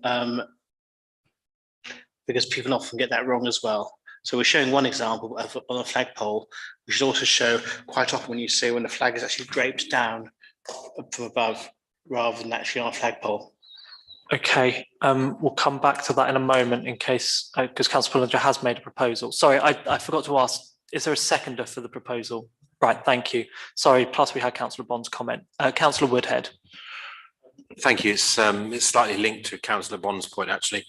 because people often get that wrong as well. So we're showing one example of on a flagpole. We should also show quite often when you see when the flag is actually draped down from above rather than actually on a flagpole. Okay, we'll come back to that in a moment in case, because Councillor Pullinger has made a proposal. Sorry, I forgot to ask, is there a seconder for the proposal? Right, thank you. Sorry, plus we had Councillor Bond's comment. Councillor Woodhead. Thank you. It's slightly linked to Councillor Bond's point, actually.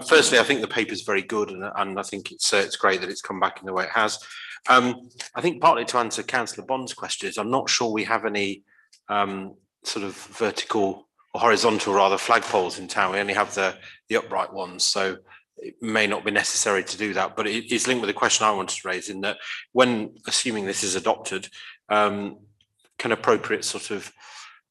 Firstly, I think the paper is very good, and I think it's great that it's come back in the way it has. I think partly to answer Councillor Bond's questions, I'm not sure we have any sort of vertical or horizontal, rather, flagpoles in town. We only have the upright ones, so it may not be necessary to do that. But it is linked with the question I wanted to raise, in that when, assuming this is adopted, can appropriate sort of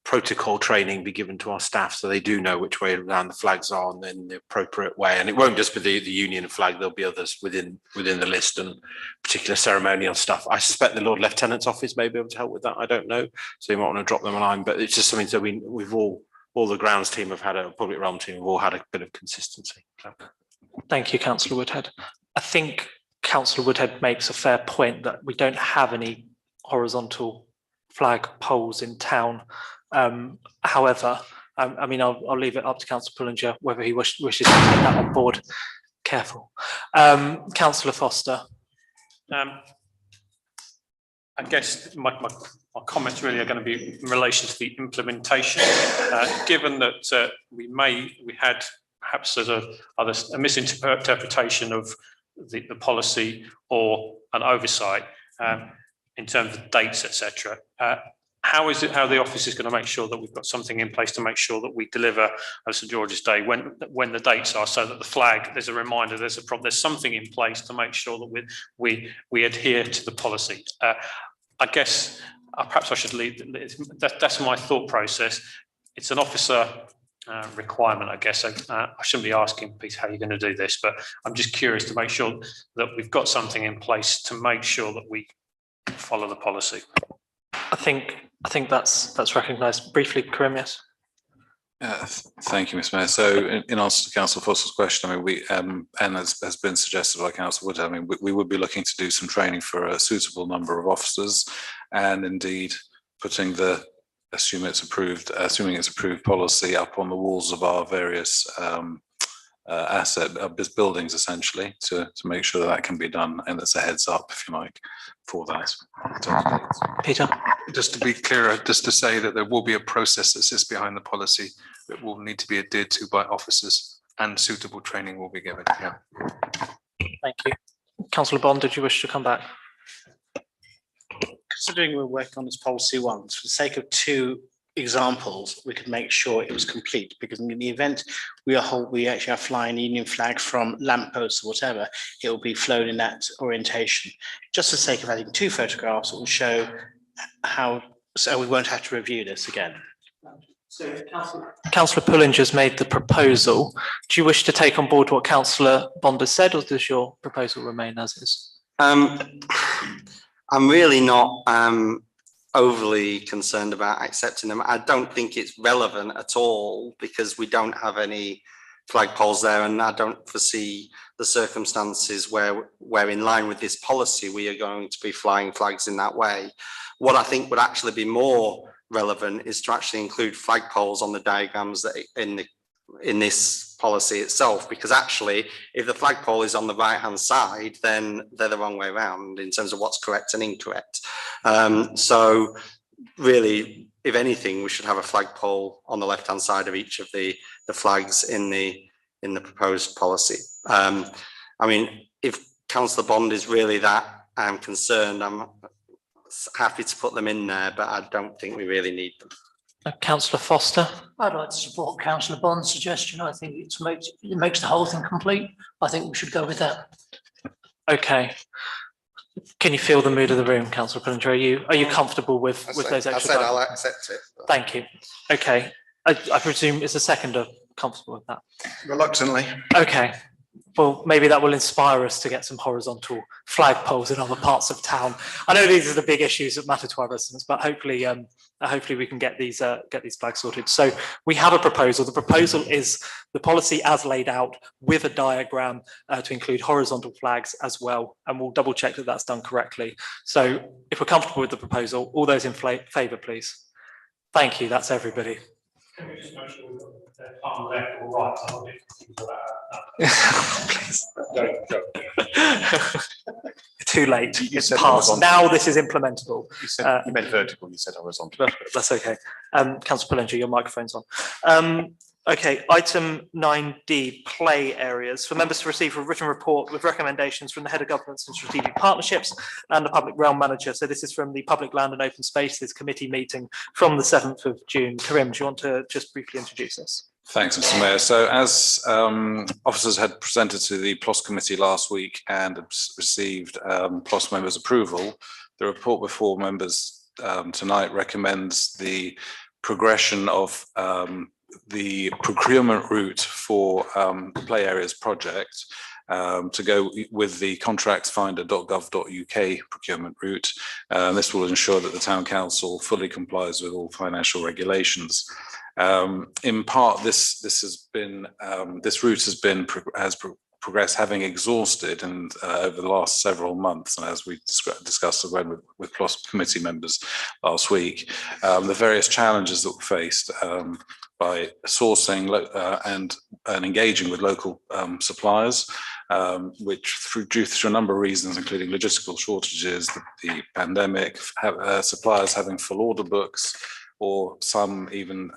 protocol training be given to our staff so they do know which way around the flags are and in the appropriate way? And it won't just be the Union flag, there'll be others within the list and particular ceremonial stuff. I suspect the Lord Lieutenant's office may be able to help with that, I don't know, so you might want to drop them a line, but it's just something that we've all the grounds team have had, a public realm team have all had a bit of consistency. Thank you, Councillor Woodhead. I think Councillor Woodhead makes a fair point that we don't have any horizontal flag poles in town. However, I mean, I'll leave it up to Councillor Pullinger whether he wishes to take that on board. Careful. Councillor Foster. I guess my comments really are going to be in relation to the implementation. Given that we had perhaps there's a misinterpretation of the policy or an oversight in terms of dates, etc. How the office is going to make sure that we've got something in place to make sure that we deliver on St George's Day when the dates are, so that the flag, there's a reminder, there's something in place to make sure that we adhere to the policy. I guess perhaps I should leave. That's my thought process. It's an officer requirement, I guess. I shouldn't be asking Peter how you're going to do this, but I'm just curious to make sure that we've got something in place to make sure that we follow the policy. I think that's recognised. Briefly, Karim, yes. Thank you, Mr. Mayor. So in answer to Councillor Foster's question, I mean, we and has been suggested by Councillor Wood, I mean, we would be looking to do some training for a suitable number of officers, and indeed putting the assuming it's approved policy up on the walls of our various buildings, essentially, to make sure that can be done, and it's a heads up, if you like, for that. Peter? Just to be clearer, just to say that there will be a process that sits behind the policy that will need to be adhered to by officers, and suitable training will be given. Yeah. Thank you. Councillor Bond, did you wish to come back? Considering we're working on this policy once, for the sake of two examples, we could make sure it was complete, because in the event we actually are flying the Union flag from lampposts or whatever, it will be flown in that orientation. Just for the sake of adding two photographs, it will show how, so we won't have to review this again. So Councillor Pullinger's made the proposal. Do you wish to take on board what Councillor Bond has said, or does your proposal remain as is? I'm really not overly concerned about accepting them. I don't think it's relevant at all, because we don't have any flagpoles there, and I don't foresee the circumstances where in line with this policy we are going to be flying flags in that way. What I think would actually be more relevant is to actually include flagpoles on the diagrams that in this policy itself, because actually if the flagpole is on the right hand side, then they're the wrong way around in terms of what's correct and incorrect. So really, if anything, we should have a flagpole on the left hand side of each of the flags in the proposed policy. I mean, if Councillor Bond is really that concerned, I'm happy to put them in there, but I don't think we really need them. Councillor Foster? I'd like to support Councillor Bond's suggestion. I think it makes the whole thing complete. I think we should go with that. Okay. Can you feel the mood of the room, Councillor Pullinger? Are you comfortable with those extra? I said I'll accept it. Thank you. Okay. I presume is the seconder comfortable with that? Reluctantly. Okay. Well, maybe that will inspire us to get some horizontal flagpoles in other parts of town. I know these are the big issues that matter to our residents, but hopefully we can get these flags sorted. So we have a proposal. The proposal is the policy as laid out with a diagram to include horizontal flags as well, and we'll double check that that's done correctly. So if we're comfortable with the proposal, all those in favour, please. Thank you. That's everybody. Can we just make sure we've got on the left or right? Too late. It's passed. Now this is implementable. You meant vertical, you said horizontal. That's okay. Councillor Pullinger, your microphone's on. Okay, item 9D, play areas. For members to receive a written report with recommendations from the Head of Governance and Strategic Partnerships and the Public Realm Manager. So this is from the Public Land and Open Spaces Committee meeting from the 7th of June. Karim, do you want to just briefly introduce us? Thanks, Mr. Mayor. So as officers had presented to the PLOS committee last week and received PLOS members' approval, the report before members tonight recommends the progression of the procurement route for the play areas project to go with the contractsfinder.gov.uk procurement route. This will ensure that the Town Council fully complies with all financial regulations. In part, this route has progress having exhausted and over the last several months, and as we discussed again with PLOS committee members last week, the various challenges that were faced by sourcing and engaging with local suppliers, which due to a number of reasons, including logistical shortages, the pandemic, suppliers having full order books, or some even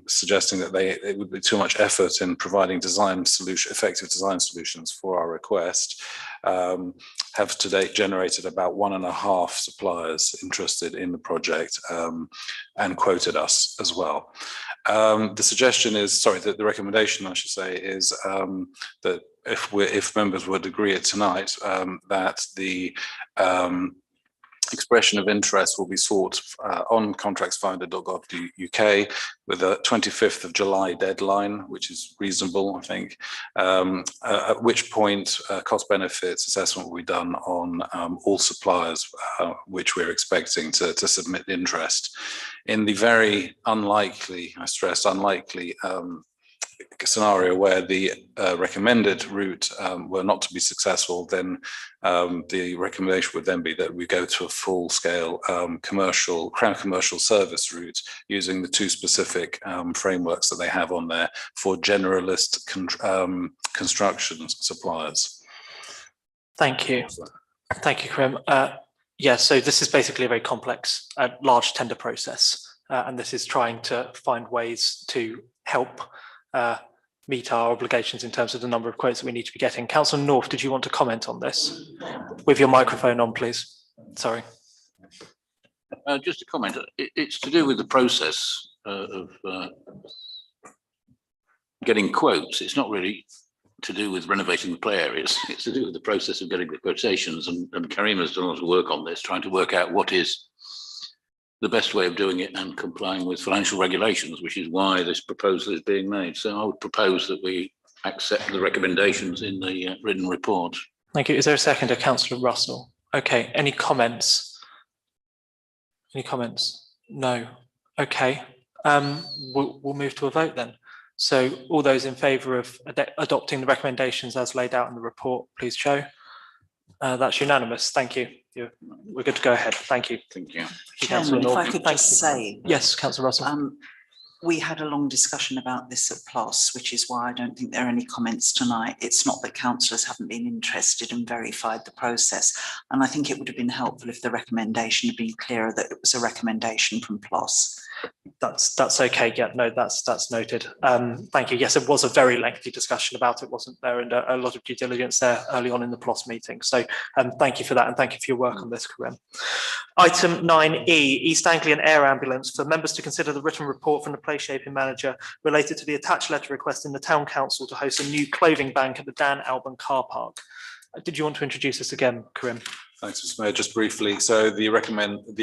suggesting that it would be too much effort in providing effective design solutions for our request, have to date generated about 1.5 suppliers interested in the project and quoted us as well. The suggestion is, the recommendation I should say is that if members would agree it tonight, that the expression of interest will be sought on contractsfinder.gov.uk with a 25th of July deadline, which is reasonable, I think, at which point cost benefits assessment will be done on all suppliers, which we're expecting to submit interest. In the very unlikely, I stress unlikely, scenario where the recommended route were not to be successful, then the recommendation would then be that we go to a full-scale Crown commercial service route using the 2 specific frameworks that they have on there for generalist construction suppliers. Thank you. Thank you, Karim. Yeah, so this is basically a very complex, large tender process, and this is trying to find ways to help meet our obligations in terms of the number of quotes that we need to be getting. Councillor North, did you want to comment on this? With your microphone on, please. Sorry. Just a comment. It's to do with the process of getting quotes. It's not really to do with renovating the play areas. It's to do with the process of getting the quotations. And Karim has done a lot of work on this, trying to work out what is the best way of doing it and complying with financial regulations, which is why this proposal is being made. So I would propose that we accept the recommendations in the written report. Thank you. Is there a second to Councillor Russell? Okay, any comments? Any comments? No. Okay, we'll move to a vote then. So all those in favour of adopting the recommendations as laid out in the report, please show. That's unanimous. Thank you. We're good to go ahead. Thank you. Thank you. Chairman, if I could just say. Yes, Councillor Russell. We had a long discussion about this at PLOS, which is why I don't think there are any comments tonight. It's not that councillors haven't been interested and verified the process. And I think it would have been helpful if the recommendation had been clearer that it was a recommendation from PLOS. That's okay. Yeah, no, that's noted. Thank you. Yes, it was a very lengthy discussion about it, wasn't there? And a lot of due diligence there early on in the PLOS meeting. So thank you for that, and thank you for your work on this, Karim. Item 9E, East Anglian Air Ambulance, for members to consider the written report from the place shaping manager related to the attached letter requesting the Town Council to host a new clothing bank at the Dan Alban car park. Did you want to introduce this again, Karim? Thanks, Mr. Mayor. Just briefly, so the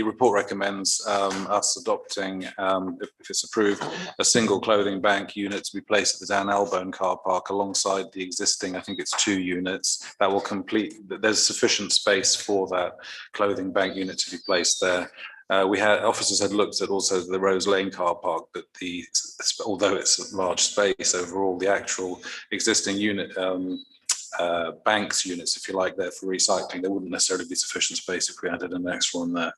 report recommends us adopting, if it's approved, a single clothing bank unit to be placed at the Dan Alban car park alongside the existing, I think it's 2 units that will complete. There's sufficient space for that clothing bank unit to be placed there. Officers had looked at also the Rose Lane car park, but although it's a large space overall, the actual existing unit. Banks units, if you like, there for recycling, there wouldn't necessarily be sufficient space if we added an extra one there.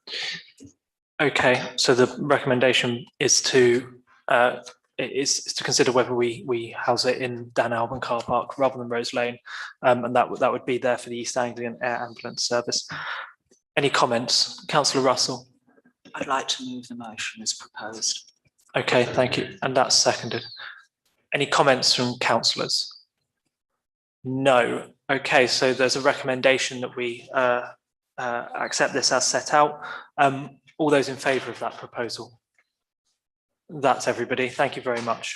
Okay, so the recommendation is to consider whether we house it in Dan Alban car park rather than Rose Lane, and that would be there for the East Anglian Air Ambulance Service. Any comments, Councillor Russell? I'd like to move the motion as proposed. Okay, thank you, and that's seconded. Any comments from councillors? No. Okay, so there's a recommendation that we accept this as set out. All those in favour of that proposal? That's everybody. Thank you very much.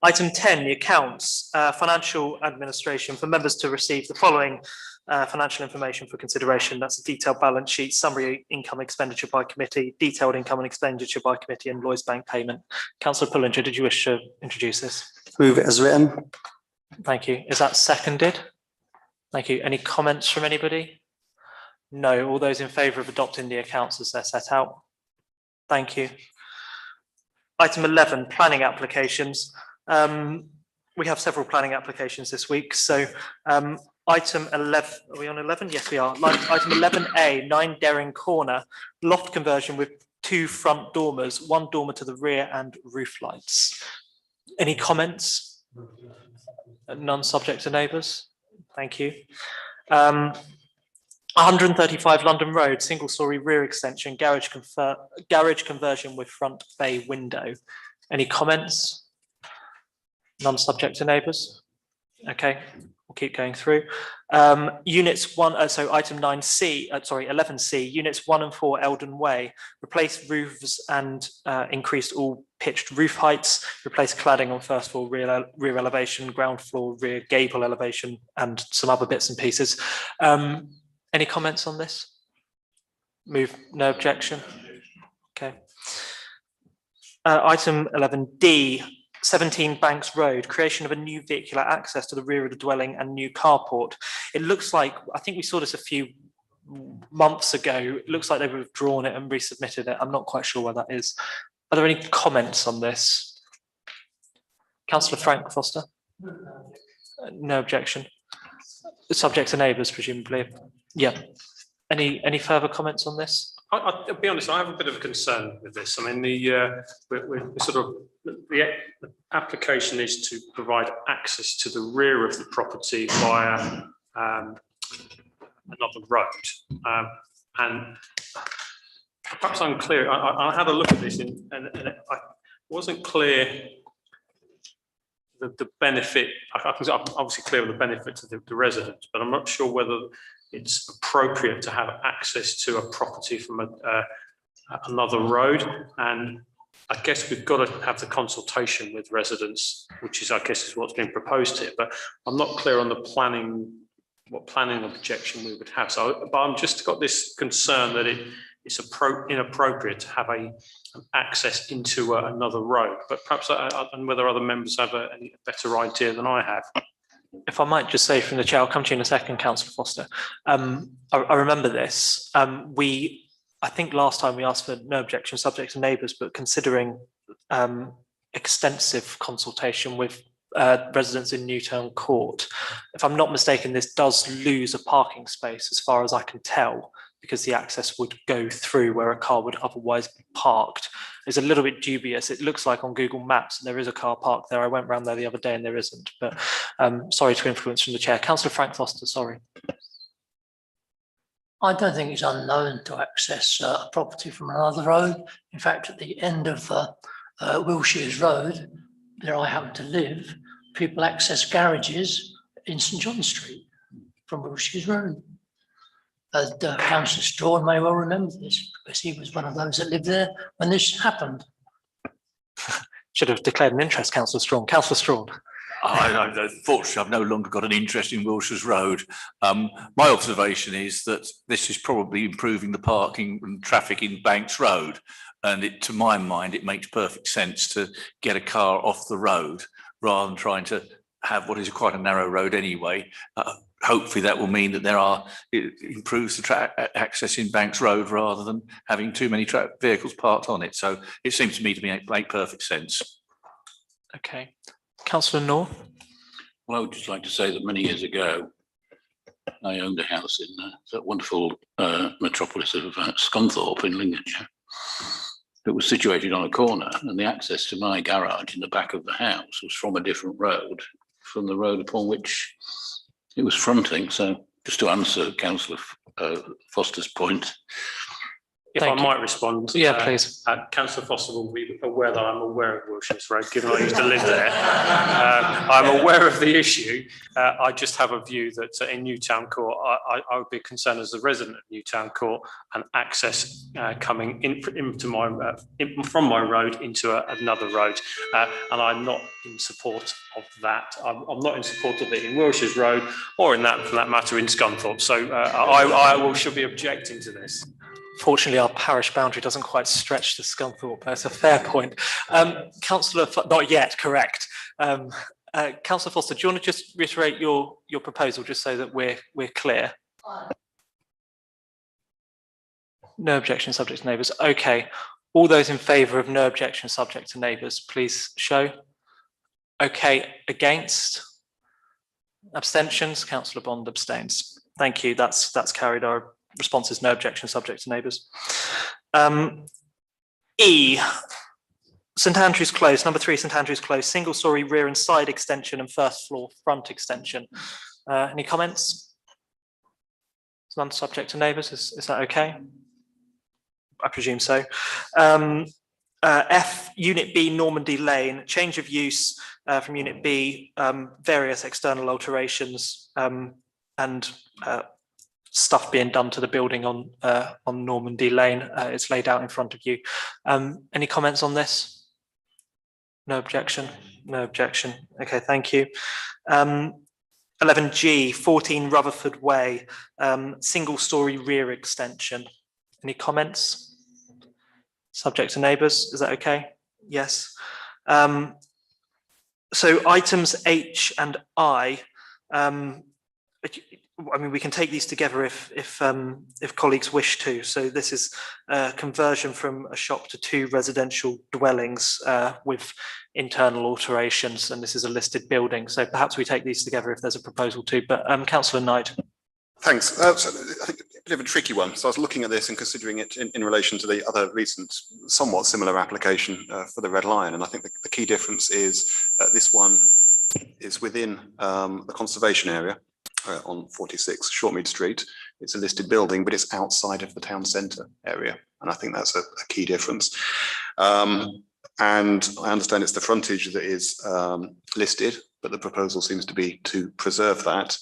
Item 10, the accounts, financial administration, for members to receive the following financial information for consideration. That's a detailed balance sheet, summary income expenditure by committee, detailed income and expenditure by committee, and Lloyds Bank payment. Councillor Pullinger, did you wish to introduce this? Move it as written. Thank you. Is that seconded? Thank you. Any comments from anybody? No. All those in favour of adopting the accounts as they're set out? Thank you. Item 11, planning applications. we have several planning applications this week. So item 11, are we on 11? Yes, we are. Item 11A, 9 Daring Corner, loft conversion with 2 front dormers, 1 dormer to the rear and roof lights. Any comments? None subject to neighbours? Thank you. 135 London Road, single storey rear extension, garage conversion with front bay window. Any comments? None subject to neighbours? Okay, we'll keep going through. Units 1, so item 9C, sorry, 11C, units 1 and 4 Eldon Way, replace roofs and increased all pitched roof heights, replace cladding on first floor rear elevation, ground floor rear gable elevation, and some other bits and pieces. Any comments on this? Move, no objection. Okay. Item 11D, 17 Banks Road, creation of a new vehicular access to the rear of the dwelling and new carport. It looks like, I think we saw this a few months ago. It looks like they've withdrawn it and resubmitted it. I'm not quite sure where that is. Are there any comments on this? Councillor Frank Foster? No objection. Subject to neighbours, presumably. Yeah. Any further comments on this? I'll be honest, I have a bit of a concern with this. I mean, the application is to provide access to the rear of the property via another road. And perhaps I'm clear, I had a look at this and it wasn't clear the benefit. I'm obviously clear of the benefit to the residents, but I'm not sure whether it's appropriate to have access to a property from another road. And I guess we've got to have the consultation with residents, which is, I guess, is what's been proposed here. But I'm not clear on the planning, what planning objection we would have. So, but I'm just got this concern that it's inappropriate to have an access into another road. But perhaps, and whether other members have a better idea than I have. If I might just say from the chair, I'll come to you in a second, Councillor Foster. I remember this. I think last time we asked for no objection, subject to neighbours, but considering extensive consultation with residents in Newtown Court. If I'm not mistaken, this does lose a parking space as far as I can tell, because the access would go through where a car would otherwise be parked. It's a little bit dubious. It looks like on Google Maps there is a car parked there. I went round there the other day and there isn't, but sorry to influence from the chair. Councillor Frank Foster, sorry. I don't think it's unknown to access a property from another road. In fact, at the end of Wilshire's Road, where I happen to live, people access garages in St John Street from Wilshire's Road. Councillor Strawn may well remember this because he was one of those that lived there when this happened. Should have declared an interest, Councillor Strawn. Councillor Strawn. Fortunately, I've no longer got an interest in Wilshire's Road. My observation is that this is probably improving the parking and traffic in Banks Road. And to my mind, it makes perfect sense to get a car off the road rather than trying to have what is quite a narrow road anyway. Hopefully that will mean that it improves the access in Banks Road rather than having too many vehicles parked on it. So it seems to me to make perfect sense. Okay. Councillor North. Well, I would just like to say that many years ago, I owned a house in that wonderful metropolis of Scunthorpe in Lincolnshire. It was situated on a corner, and the access to my garage in the back of the house was from a different road, from the road upon which it was fronting. So just to answer Councillor Foster's point. If I might respond. Yeah, please. Councillor Foster will be aware that I'm aware of Wilshire's Road, given I used to live there. I'm aware of the issue. I just have a view that in Newtown Court, I would be concerned as a resident of Newtown Court and access coming into my from my road into another road, and I'm not in support of that. I'm not in support of it in Wilshire's Road or in that, for that matter, in Scunthorpe. So I should be objecting to this. Fortunately, our parish boundary doesn't quite stretch to Scunthorpe. That's a fair point. Councillor, not yet, correct. Councillor Foster, do you want to just reiterate your proposal, just so that we're clear? No objection, subject to neighbours. Okay. All those in favour of no objection, subject to neighbours, please show. Okay, against? Abstentions? Councillor Bond abstains. Thank you. That's carried. Our response is no objection, subject to neighbours. E. St Andrews Close, number 3, St Andrews Close, single storey rear and side extension and first floor front extension. Any comments? It's none subject to neighbours. Is that okay? I presume so. F, Unit B, Normandy Lane, change of use from Unit B, various external alterations and stuff being done to the building on Normandy Lane. It's laid out in front of you. Any comments on this? No objection. No objection. Okay, thank you. 11G, 14 Rutherford Way, single story rear extension. Any comments? Subject to neighbours, is that okay? Yes. So items H and I mean, we can take these together if colleagues wish to. So this is a conversion from a shop to 2 residential dwellings with internal alterations, and this is a listed building. So perhaps we take these together if there's a proposal to. But Councillor Knight. Thanks. So I think a bit of a tricky one. So I was looking at this and considering it in relation to the other recent, somewhat similar application for the Red Lion. And I think the key difference is this one is within the conservation area. On 46 Shortmead Street. It's a listed building, but it's outside of the town centre area. And I think that's a key difference. And I understand it's the frontage that is listed, but the proposal seems to be to preserve that.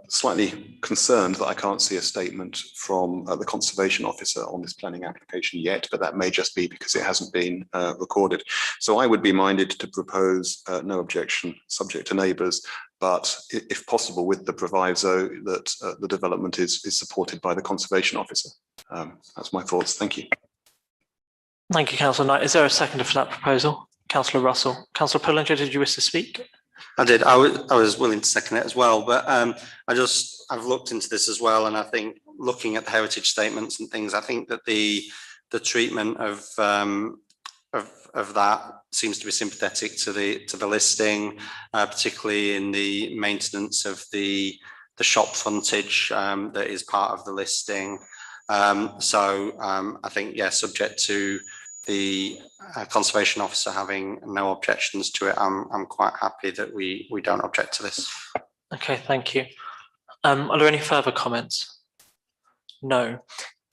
Slightly concerned that I can't see a statement from the conservation officer on this planning application yet, but that may just be because it hasn't been recorded. So I would be minded to propose no objection, subject to neighbours, but if possible with the proviso that the development is supported by the conservation officer. That's my thoughts. Thank you. Thank you, Councillor Knight. Is there a seconder for that proposal? Councillor Russell. Councillor Pullinger, did you wish to speak? I did. I was willing to second it as well, but I've looked into this as well, and I think looking at the heritage statements and things, I think that the treatment of that seems to be sympathetic to the listing, particularly in the maintenance of the shop frontage that is part of the listing. So I think, yeah, subject to the conservation officer having no objections to it, I'm quite happy that we don't object to this. Okay, thank you. Are there any further comments? No.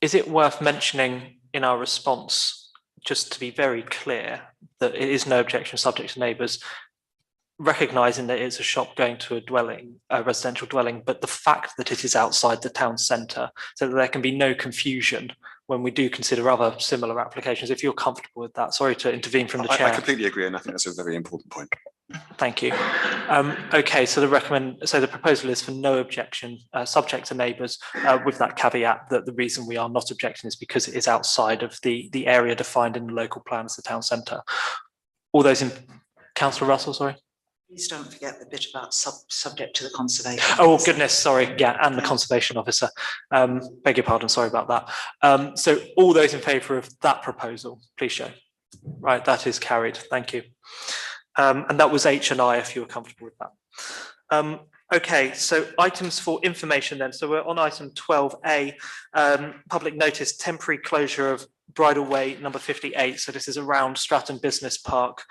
Is it worth mentioning in our response, just to be very clear, that it is no objection subject to neighbours, recognising that it's a shop going to a dwelling, a residential dwelling, but the fact that it is outside the town centre, so that there can be no confusion when we do consider other similar applications, if you're comfortable with that. Sorry to intervene from the chair. I completely agree, and I think that's a very important point. Thank you. Okay, so the proposal is for no objection, subject to neighbours, with that caveat that the reason we are not objecting is because it is outside of the area defined in the local plan as the town centre. All those in, Councillor Russell, sorry. Please don't forget the bit about subject to the conservation. Oh, goodness, sorry. Yeah, and the conservation officer. Beg your pardon, sorry about that. So all those in favour of that proposal, please show. Right, that is carried. Thank you. And that was H and I, if you were comfortable with that. Okay, so items for information then. So we're on item 12A, public notice, temporary closure of Bridle Way number 58. So this is around Stratton Business Park.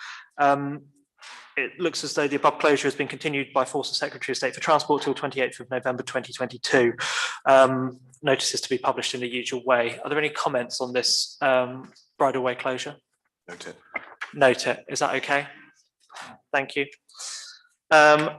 It looks as though the above closure has been continued by force of Secretary of State for Transport till 28th of November 2022. Notices to be published in the usual way. Are there any comments on this Bridle Way closure? Note it. Note it. Is that okay? Thank you. 12B,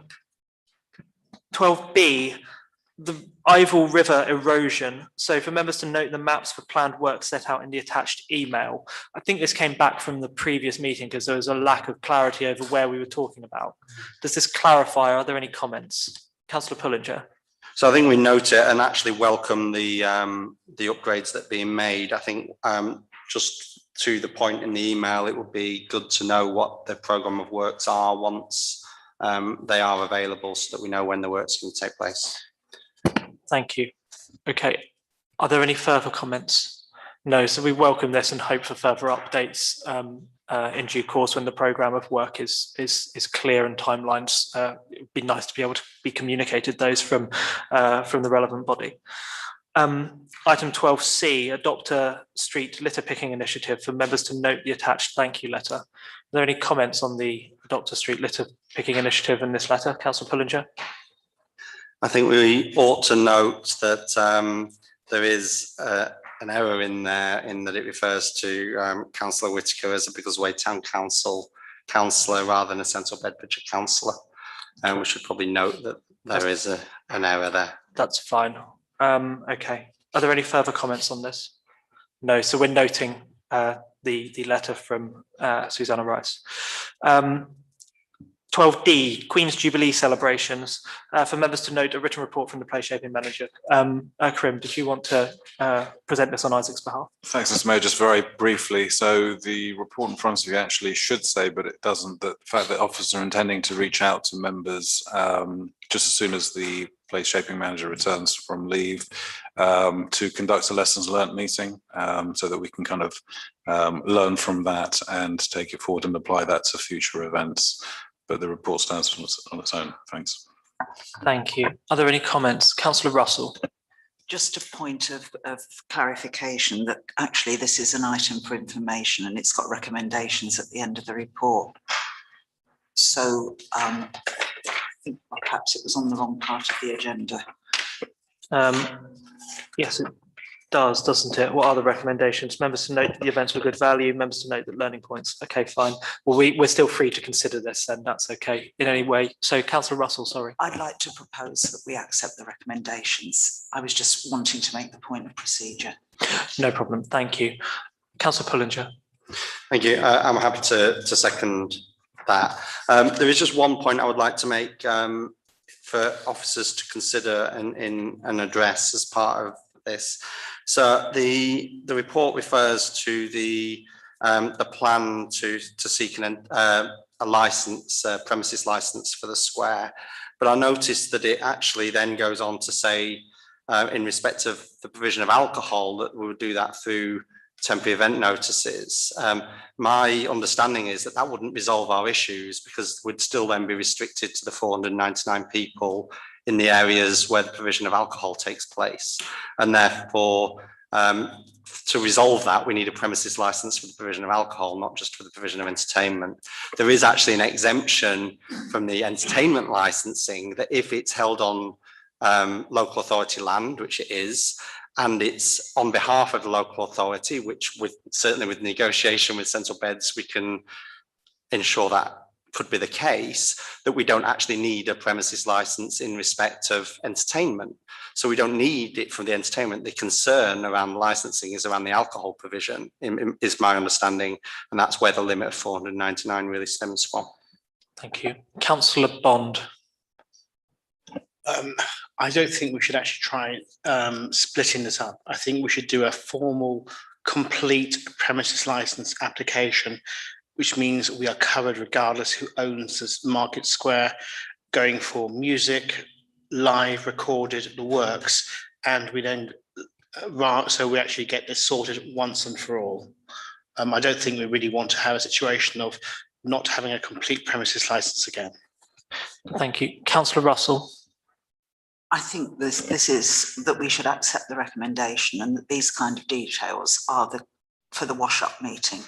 the Ivor River erosion. So for members to note the maps for planned work set out in the attached email. I think this came back from the previous meeting because there was a lack of clarity over where we were talking about. Does this clarify? Are there any comments? Councillor Pullinger. So I think we note it and actually welcome the upgrades that are being made. I think just to the point in the email, it would be good to know what the programme of works are once they are available so that we know when the work's going to take place. Thank you. Okay, are there any further comments? No, so we welcome this and hope for further updates in due course when the programme of work is clear and timelines. It'd be nice to be able to be communicated those from the relevant body. Item 12C, adopt a street litter picking initiative for members to note the attached thank you letter. Are there any comments on the adopt a street litter picking initiative in this letter? Councillor Pullinger? I think we ought to note that there is an error in there in that it refers to Councillor Whitaker as a Biggleswade Town Council councillor rather than a Central Bedfordshire councillor. And we should probably note that there is an error there. That's fine. Okay. Are there any further comments on this? No. So we're noting the letter from Susanna Rice. 12D, Queen's Jubilee celebrations. For members to note a written report from the place shaping manager. Karim, did you want to present this on Isaac's behalf? Thanks, Mr. Mayor. Just very briefly. So the report in front of you actually should say, but it doesn't, that the fact that officers are intending to reach out to members just as soon as the place shaping manager returns from leave to conduct a lessons learnt meeting so that we can kind of learn from that and take it forward and apply that to future events. But the report stands on its own. Thanks. Thank you. Are there any comments? Councillor Russell. Just a point of clarification that actually this is an item for information and it's got recommendations at the end of the report. So I think perhaps it was on the wrong part of the agenda. Yes, it does, doesn't it? What are the recommendations? Members to note that the events were good value, members to note that learning points. Okay, fine. Well, we're still free to consider this then, that's okay in any way. So Councillor Russell, sorry. I'd like to propose that we accept the recommendations. I was just wanting to make the point of procedure. No problem, thank you. Councillor Pullinger. Thank you. I'm happy to second that. There is just one point I would like to make for officers to consider and address as part of this. So the report refers to the plan to seek a license, premises license for the square, but I noticed that it actually then goes on to say in respect of the provision of alcohol that we would do that through temporary event notices. My understanding is that wouldn't resolve our issues because we'd still then be restricted to the 499 people in the areas where the provision of alcohol takes place. And therefore, to resolve that, we need a premises license for the provision of alcohol, not just for the provision of entertainment. There is actually an exemption from the entertainment licensing that if it's held on local authority land, which it is, and it's on behalf of the local authority, which certainly with negotiation with Central Beds, we can ensure that could be the case, that we don't actually need a premises license in respect of entertainment. So we don't need it from the entertainment. The concern around licensing is around the alcohol provision, is my understanding, and that's where the limit of 499 really stems from. Thank you. Councillor Bond. I don't think we should actually try splitting this up. I think we should do a formal, complete premises license application, which means we are covered regardless who owns this Market Square, going for music, live, recorded, the works, and we then, so we actually get this sorted once and for all. I don't think we really want to have a situation of not having a complete premises license again. Thank you. Councillor Russell. I think this is that we should accept the recommendation and that these kind of details are for the wash-up meeting,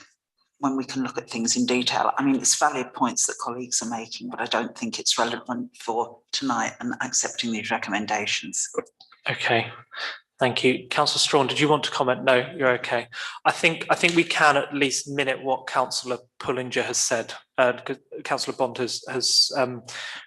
when we can look at things in detail. I mean, it's valid points that colleagues are making, but I don't think it's relevant for tonight and accepting these recommendations. Okay, thank you. Councillor Strawn, did you want to comment? No, you're okay. I think we can at least minute what Councillor Pullinger has said. Councillor Bond has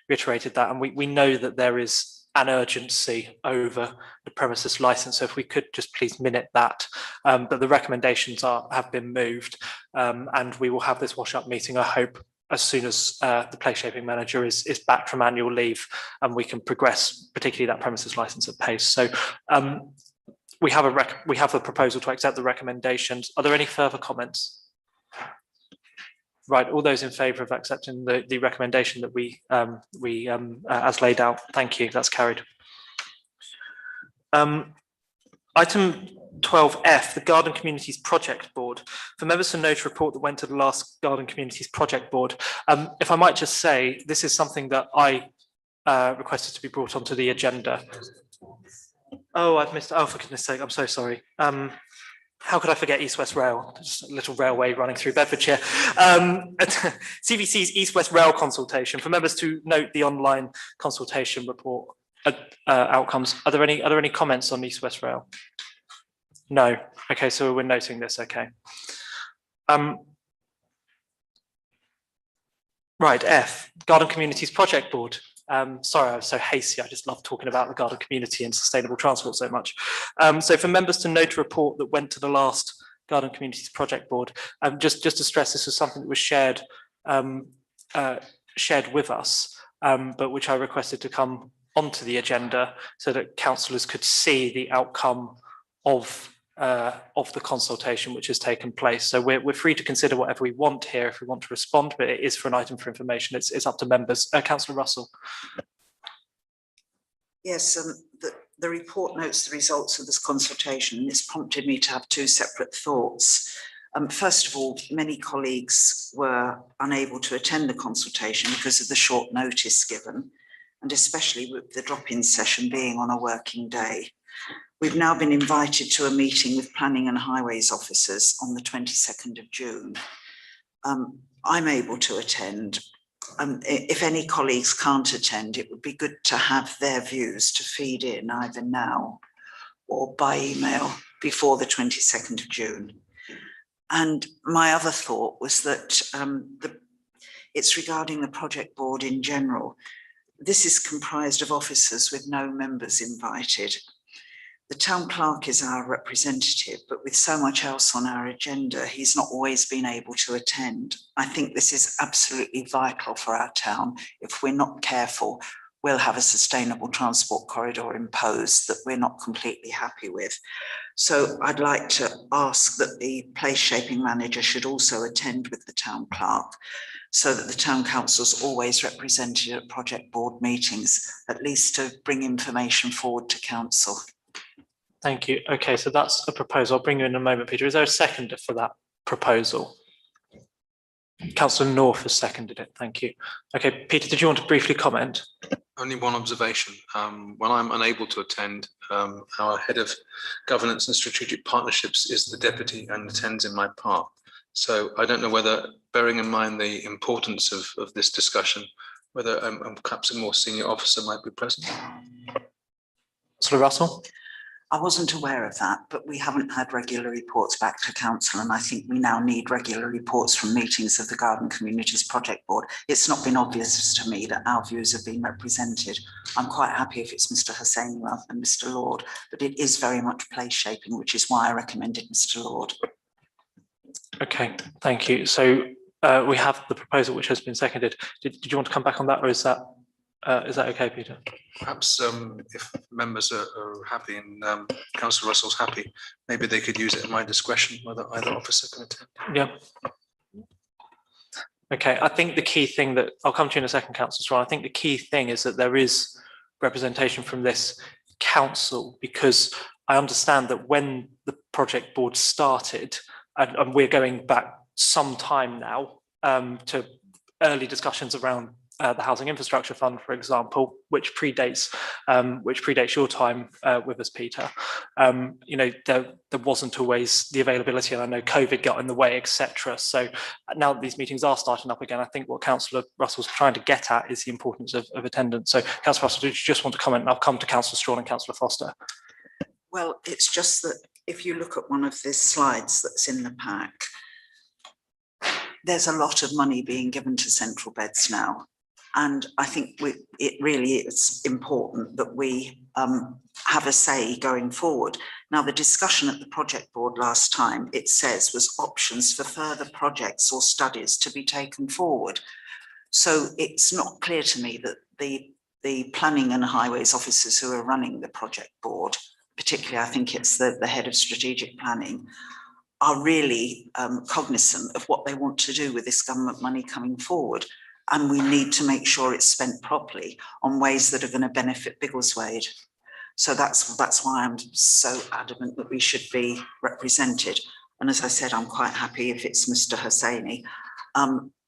reiterated that, and we know that there is an urgency over the premises license. So if we could just please minute that, but the recommendations have been moved, and we will have this wash-up meeting, I hope, as soon as the place shaping manager is back from annual leave, and we can progress, particularly that premises license at pace. So we have a proposal to accept the recommendations. Are there any further comments? Right, all those in favour of accepting the recommendation that we as laid out, thank you, that's carried. Item 12F, the Garden Communities Project Board. For members to note a report that went to the last Garden Communities Project Board. If I might just say, this is something that I requested to be brought onto the agenda. Oh, I've missed, oh, for goodness sake, I'm so sorry. How could I forget East West Rail? Just a little railway running through Bedfordshire. CVC's East West Rail consultation. For members to note the online consultation report outcomes. Are there any comments on East West Rail? No. Okay, so we're noting this. Okay. Right. F. Garden Communities Project Board. Sorry, I was so hasty. I just love talking about the garden community and sustainable transport so much. So for members to note a report that went to the last Garden Communities Project Board, just to stress, this was something that was shared with us, but which I requested to come onto the agenda so that councillors could see the outcome of the consultation which has taken place. So we're free to consider whatever we want here if we want to respond, but it is for an item for information. It's up to members. Councillor Russell. Yes, the report notes the results of this consultation, and it's prompted me to have two separate thoughts. First of all, many colleagues were unable to attend the consultation because of the short notice given, and especially with the drop-in session being on a working day. We've now been invited to a meeting with Planning and Highways officers on the 22nd of June. I'm able to attend. If any colleagues can't attend, it would be good to have their views to feed in either now or by email before the 22nd of June. And my other thought was that it's regarding the project board in general. This is comprised of officers with no members invited. The town clerk is our representative, but with so much else on our agenda, he's not always been able to attend. I think this is absolutely vital for our town. If we're not careful, we'll have a sustainable transport corridor imposed that we're not completely happy with. So I'd like to ask that the place shaping manager should also attend with the town clerk, so that the town council is always represented at project board meetings, at least to bring information forward to council. Thank you. Okay, so that's a proposal. I'll bring you in a moment, Peter. Is there a seconder for that proposal? Councillor North has seconded it. Thank you. Okay, Peter, did you want to briefly comment? Only one observation. When I'm unable to attend, our head of governance and strategic partnerships is the deputy and attends in my part. So I don't know whether, bearing in mind the importance of this discussion, whether perhaps a more senior officer might be present. Councillor Russell? I wasn't aware of that, but we haven't had regular reports back to council, and I think we now need regular reports from meetings of the Garden Communities Project Board. It's not been obvious to me that our views have been represented. I'm quite happy if it's Mr. Hussain rather than Mr. Lord, but it is very much place shaping, which is why I recommended Mr. Lord. Okay, thank you. So we have the proposal which has been seconded. Did you want to come back on that, or is that okay, Peter? Perhaps if members are happy and Councillor Russell's happy, maybe they could use it at my discretion, whether either officer can attend. Yeah. Okay, I think the key thing that, I'll come to you in a second, Councillor Strawn. I think the key thing is that there is representation from this council, because I understand that when the project board started, and we're going back some time now to early discussions around the Housing Infrastructure Fund, for example, which predates your time with us, Peter. You know, there wasn't always the availability, and I know COVID got in the way, etc. So now that these meetings are starting up again, I think what Councillor Russell's trying to get at is the importance of attendance. So, Councillor Russell, did you just want to comment? And I'll come to Councillor Strawn and Councillor Foster. Well, it's just that if you look at one of the slides that's in the pack, there's a lot of money being given to central beds now. And I think it really is important that we have a say going forward. Now, the discussion at the project board last time, it says, was options for further projects or studies to be taken forward. So it's not clear to me that the planning and highways officers who are running the project board, particularly I think it's the head of strategic planning, are really cognizant of what they want to do with this government money coming forward. And we need to make sure it's spent properly on ways that are going to benefit Biggleswade. So that's why I'm so adamant that we should be represented. And as I said, I'm quite happy if it's Mr. Hosseini.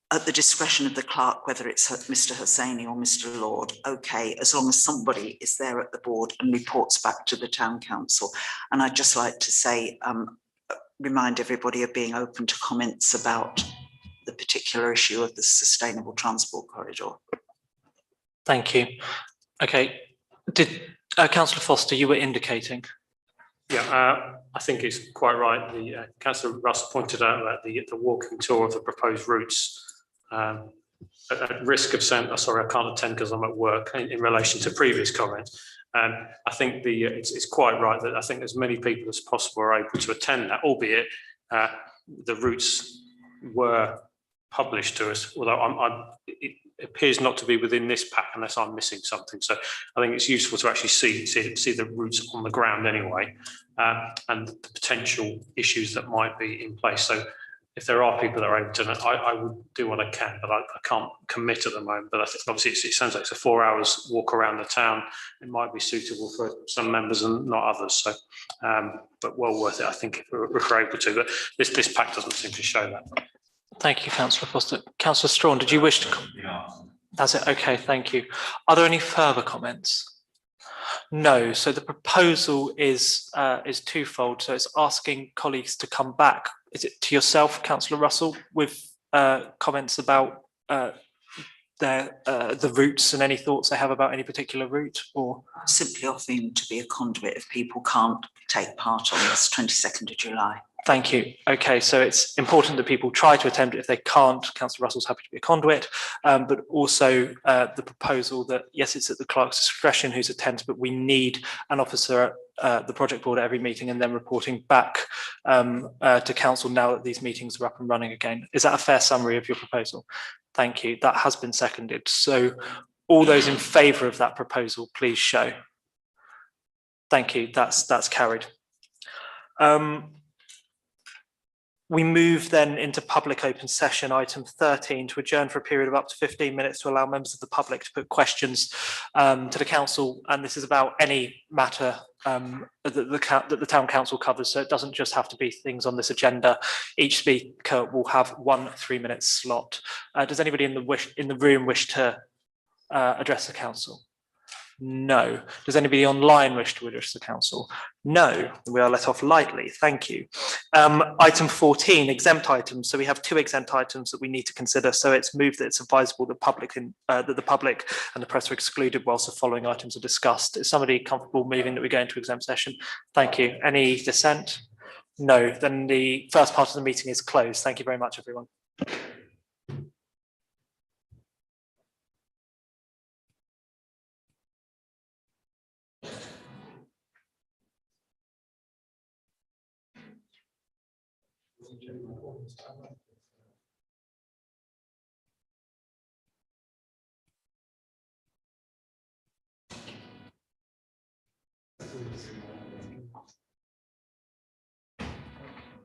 At the discretion of the clerk, whether it's Mr. Hosseini or Mr. Lord, okay, as long as somebody is there at the board and reports back to the town council. And I'd just like to say, remind everybody of being open to comments about the particular issue of the sustainable transport corridor. Thank you. Okay, did Councillor Foster, you were indicating? Yeah, I think it's quite right. The Councillor Russ pointed out that the walking tour of the proposed routes, at risk of saying, sorry, I can't attend because I'm at work, in relation to previous comments. I think it's quite right that I think as many people as possible are able to attend that, albeit the routes were published to us, although it appears not to be within this pack unless I'm missing something. So I think it's useful to actually see the routes on the ground anyway, and the potential issues that might be in place. So if there are people that are able to, I would do what I can, but I can't commit at the moment. But I think obviously it sounds like it's a 4 hours walk around the town. It might be suitable for some members and not others. So, but well worth it, I think, if we're able to. But this pack doesn't seem to show that. Thank you, Councillor Foster. Councillor Strawn, did you wish to? That's it. Okay, thank you. Are there any further comments? No. So the proposal is twofold. So it's asking colleagues to come back. Is it to yourself, Councillor Russell, with comments about the routes and any thoughts they have about any particular route, or Simply offering to be a conduit if people can't take part on this 22nd of July. Thank you. Okay, so it's important that people try to attend it. If they can't, Councillor Russell's happy to be a conduit, but also the proposal that, yes, it's at the clerk's discretion who's attends, but we need an officer at the project board at every meeting and then reporting back to council now that these meetings are up and running again. Is that a fair summary of your proposal? Thank you. That has been seconded. So all those in favour of that proposal, please show. Thank you. That's carried. We move then into public open session, item 13, to adjourn for a period of up to 15 minutes to allow members of the public to put questions to the council. And this is about any matter that the town council covers. So it doesn't just have to be things on this agenda. Each speaker will have 1 3-minute slot. Does anybody in the room wish to address the council? No. Does anybody online wish to address the council? No. We are let off lightly. Thank you. Item 14, exempt items. So we have 2 exempt items that we need to consider. So it's moved that it's advisable that the public and the press are excluded whilst the following items are discussed. Is somebody comfortable moving that we go into exempt session? Thank you. Any dissent? No. Then the first part of the meeting is closed. Thank you very much, everyone.